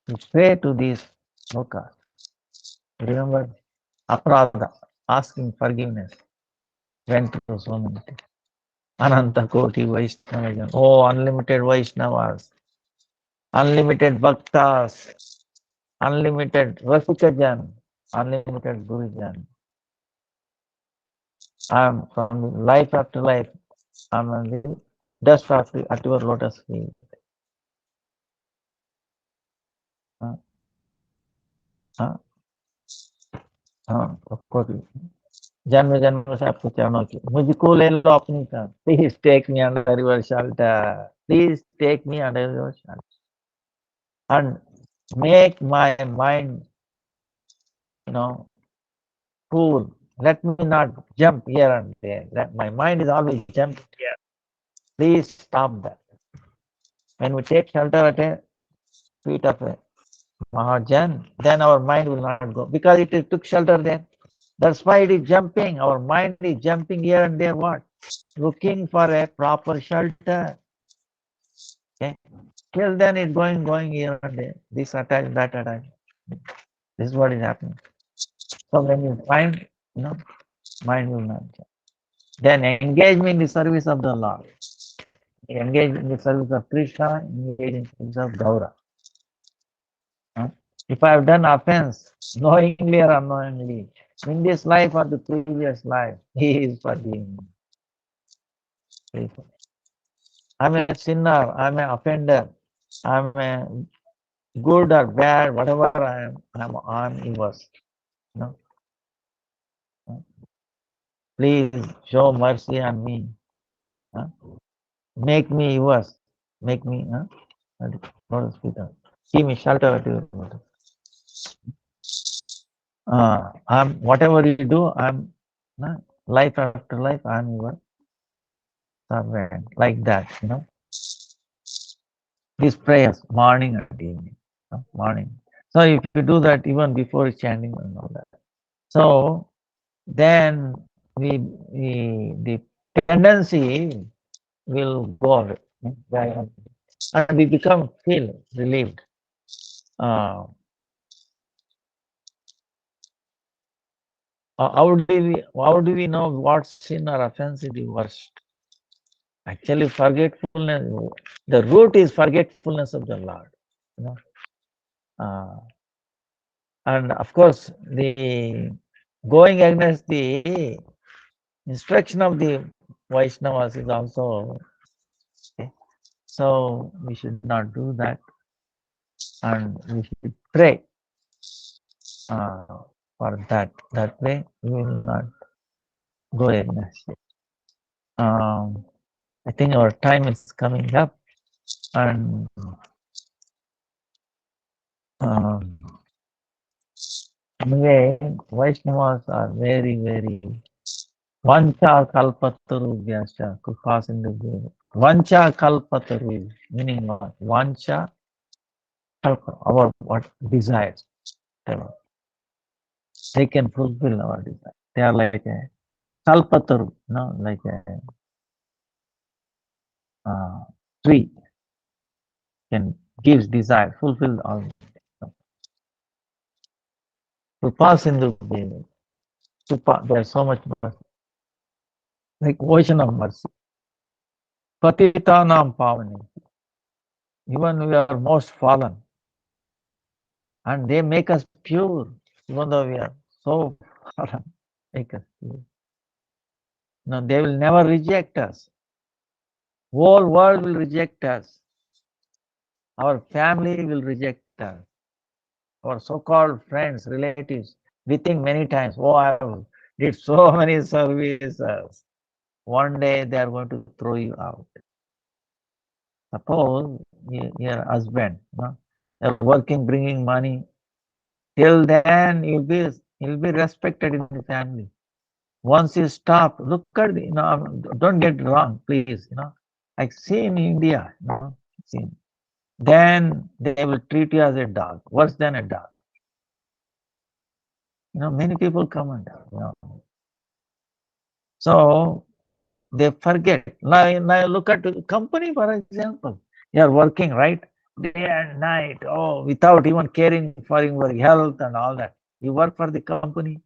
you pray to these slokas. Remember, aparadha, asking forgiveness, went through so many things. Ananta Koti Vaishnavajan. Oh, unlimited Vaishnavas, unlimited Bhaktas, unlimited Rasikajan, unlimited Gurujan. I'm from life after life. I'm on the dust at your lotus feet. Uh, of course. जन्म जन्म से आपको चरणों की मुझको ले लो अपनी तरफ. Please take me under your shelter. Please take me under your shelter. And make my mind, cool. Let me not jump here and there. That my mind is always jumping here. Please stop that. When we take shelter at a feet of a Mahajan, then our mind will not go because it took shelter there. That's why it is jumping. Our mind is jumping here and there. What? Looking for a proper shelter. Okay. Till then it's going here and there. This attach, that attach. This is what is happening. So when you find, mind will not jump. Then engage me in the service of the Lord. Engage in the service of Krishna, engage in the service of Gaura. If I have done offense, knowingly or unknowingly, in this life or the previous life, He is forgiving me. I'm a sinner, I'm an offender, I'm a good or bad, whatever I am, I'm yours. Please show mercy on me. Make me yours. Make me, give me shelter. Whatever you do, I'm life after life, I'm your servant. Like that, these prayers, morning and evening. Morning. So if you do that even before chanting and all that, so then the tendency will go away, and we become feel relieved. How do we know what sin or offense is the worst? Actually, forgetfulness. The root is forgetfulness of the Lord. You know, uh, and of course, the going against the instruction of the Vaishnavas is also okay. So we should not do that, and we should pray for that. That way, we will not go against it. I think our time is coming up, and um, anyway, Vaishnavas are very, very Vancha kalpataru vyasya krupasindhu. Vancha kalpataru meaning what? Vancha kalpa, our what desires. They can fulfill our desires. They are like a kalpataru, like a tree can gives desire, fulfill all. Krupasindhu, there's so much mercy, like ocean of mercy. Patitanam pavani. Even we are most fallen, and they make us pure, even though we are so fallen, make us pure. No, they will never reject us. Whole world will reject us. Our family will reject us. Our so-called friends, relatives, we think many times, oh, I did so many services. One day they are going to throw you out. Suppose your husband, you're working, bringing money. Till then, you'll be respected in the family. Once you stop, look at, don't get wrong, please, like see in India, see, then they will treat you as a dog, worse than a dog. Many people come and, so they forget. Now look at the company, for example. You are working, right? Day and night, without even caring for your health and all that. You work for the company.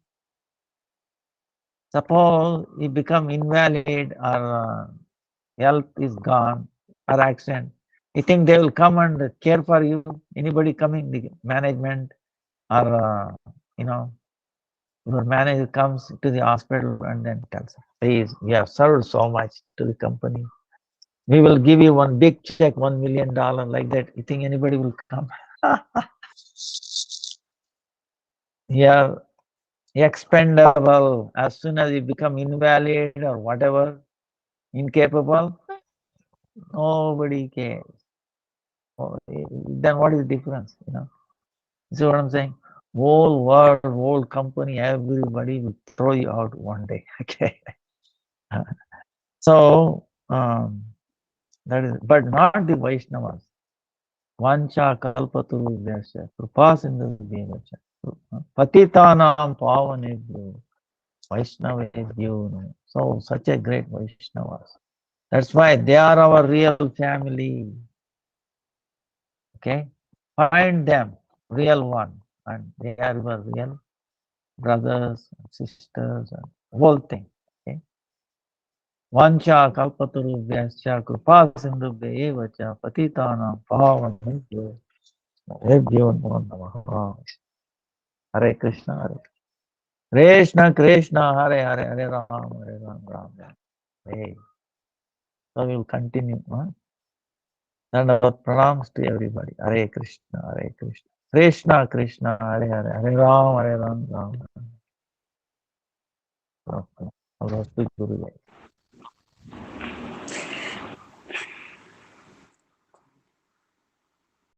Suppose you become invalid or health is gone or accident. You think they will come and care for you? Anybody coming, the management or, your manager comes to the hospital and then tells, please, we have served so much to the company. We will give you one big check, $1 million, like that. You think anybody will come? Yeah, expendable. As soon as you become invalid or whatever, incapable, nobody cares. Then what is the difference? See what I'm saying? Whole world, whole company, everybody will throw you out one day. Okay. So that is, but not the Vaishnavas. Vancha kalpaturu vyasya krupasindhu devacha patitanam pavanebhyo Vaishnavebhyo. So such a great Vaishnavas. That's why they are our real family. Okay, find them, real one, and they are your real brothers, sisters, and whole thing. Okay. Vancha kalpaturu vyasya krupasindhu devacha patitanam pavanebhyo Namaha. Hare Krishna, Hare Krishna, Krishna, Hare Hare, Hare Ram, Ram Ram. Hey. So we will continue. And our pranams to everybody. Hare Krishna, Hare Krishna. Krishna, Krishna, Hare Hare, Hare Ram, Ram Ram. Guru.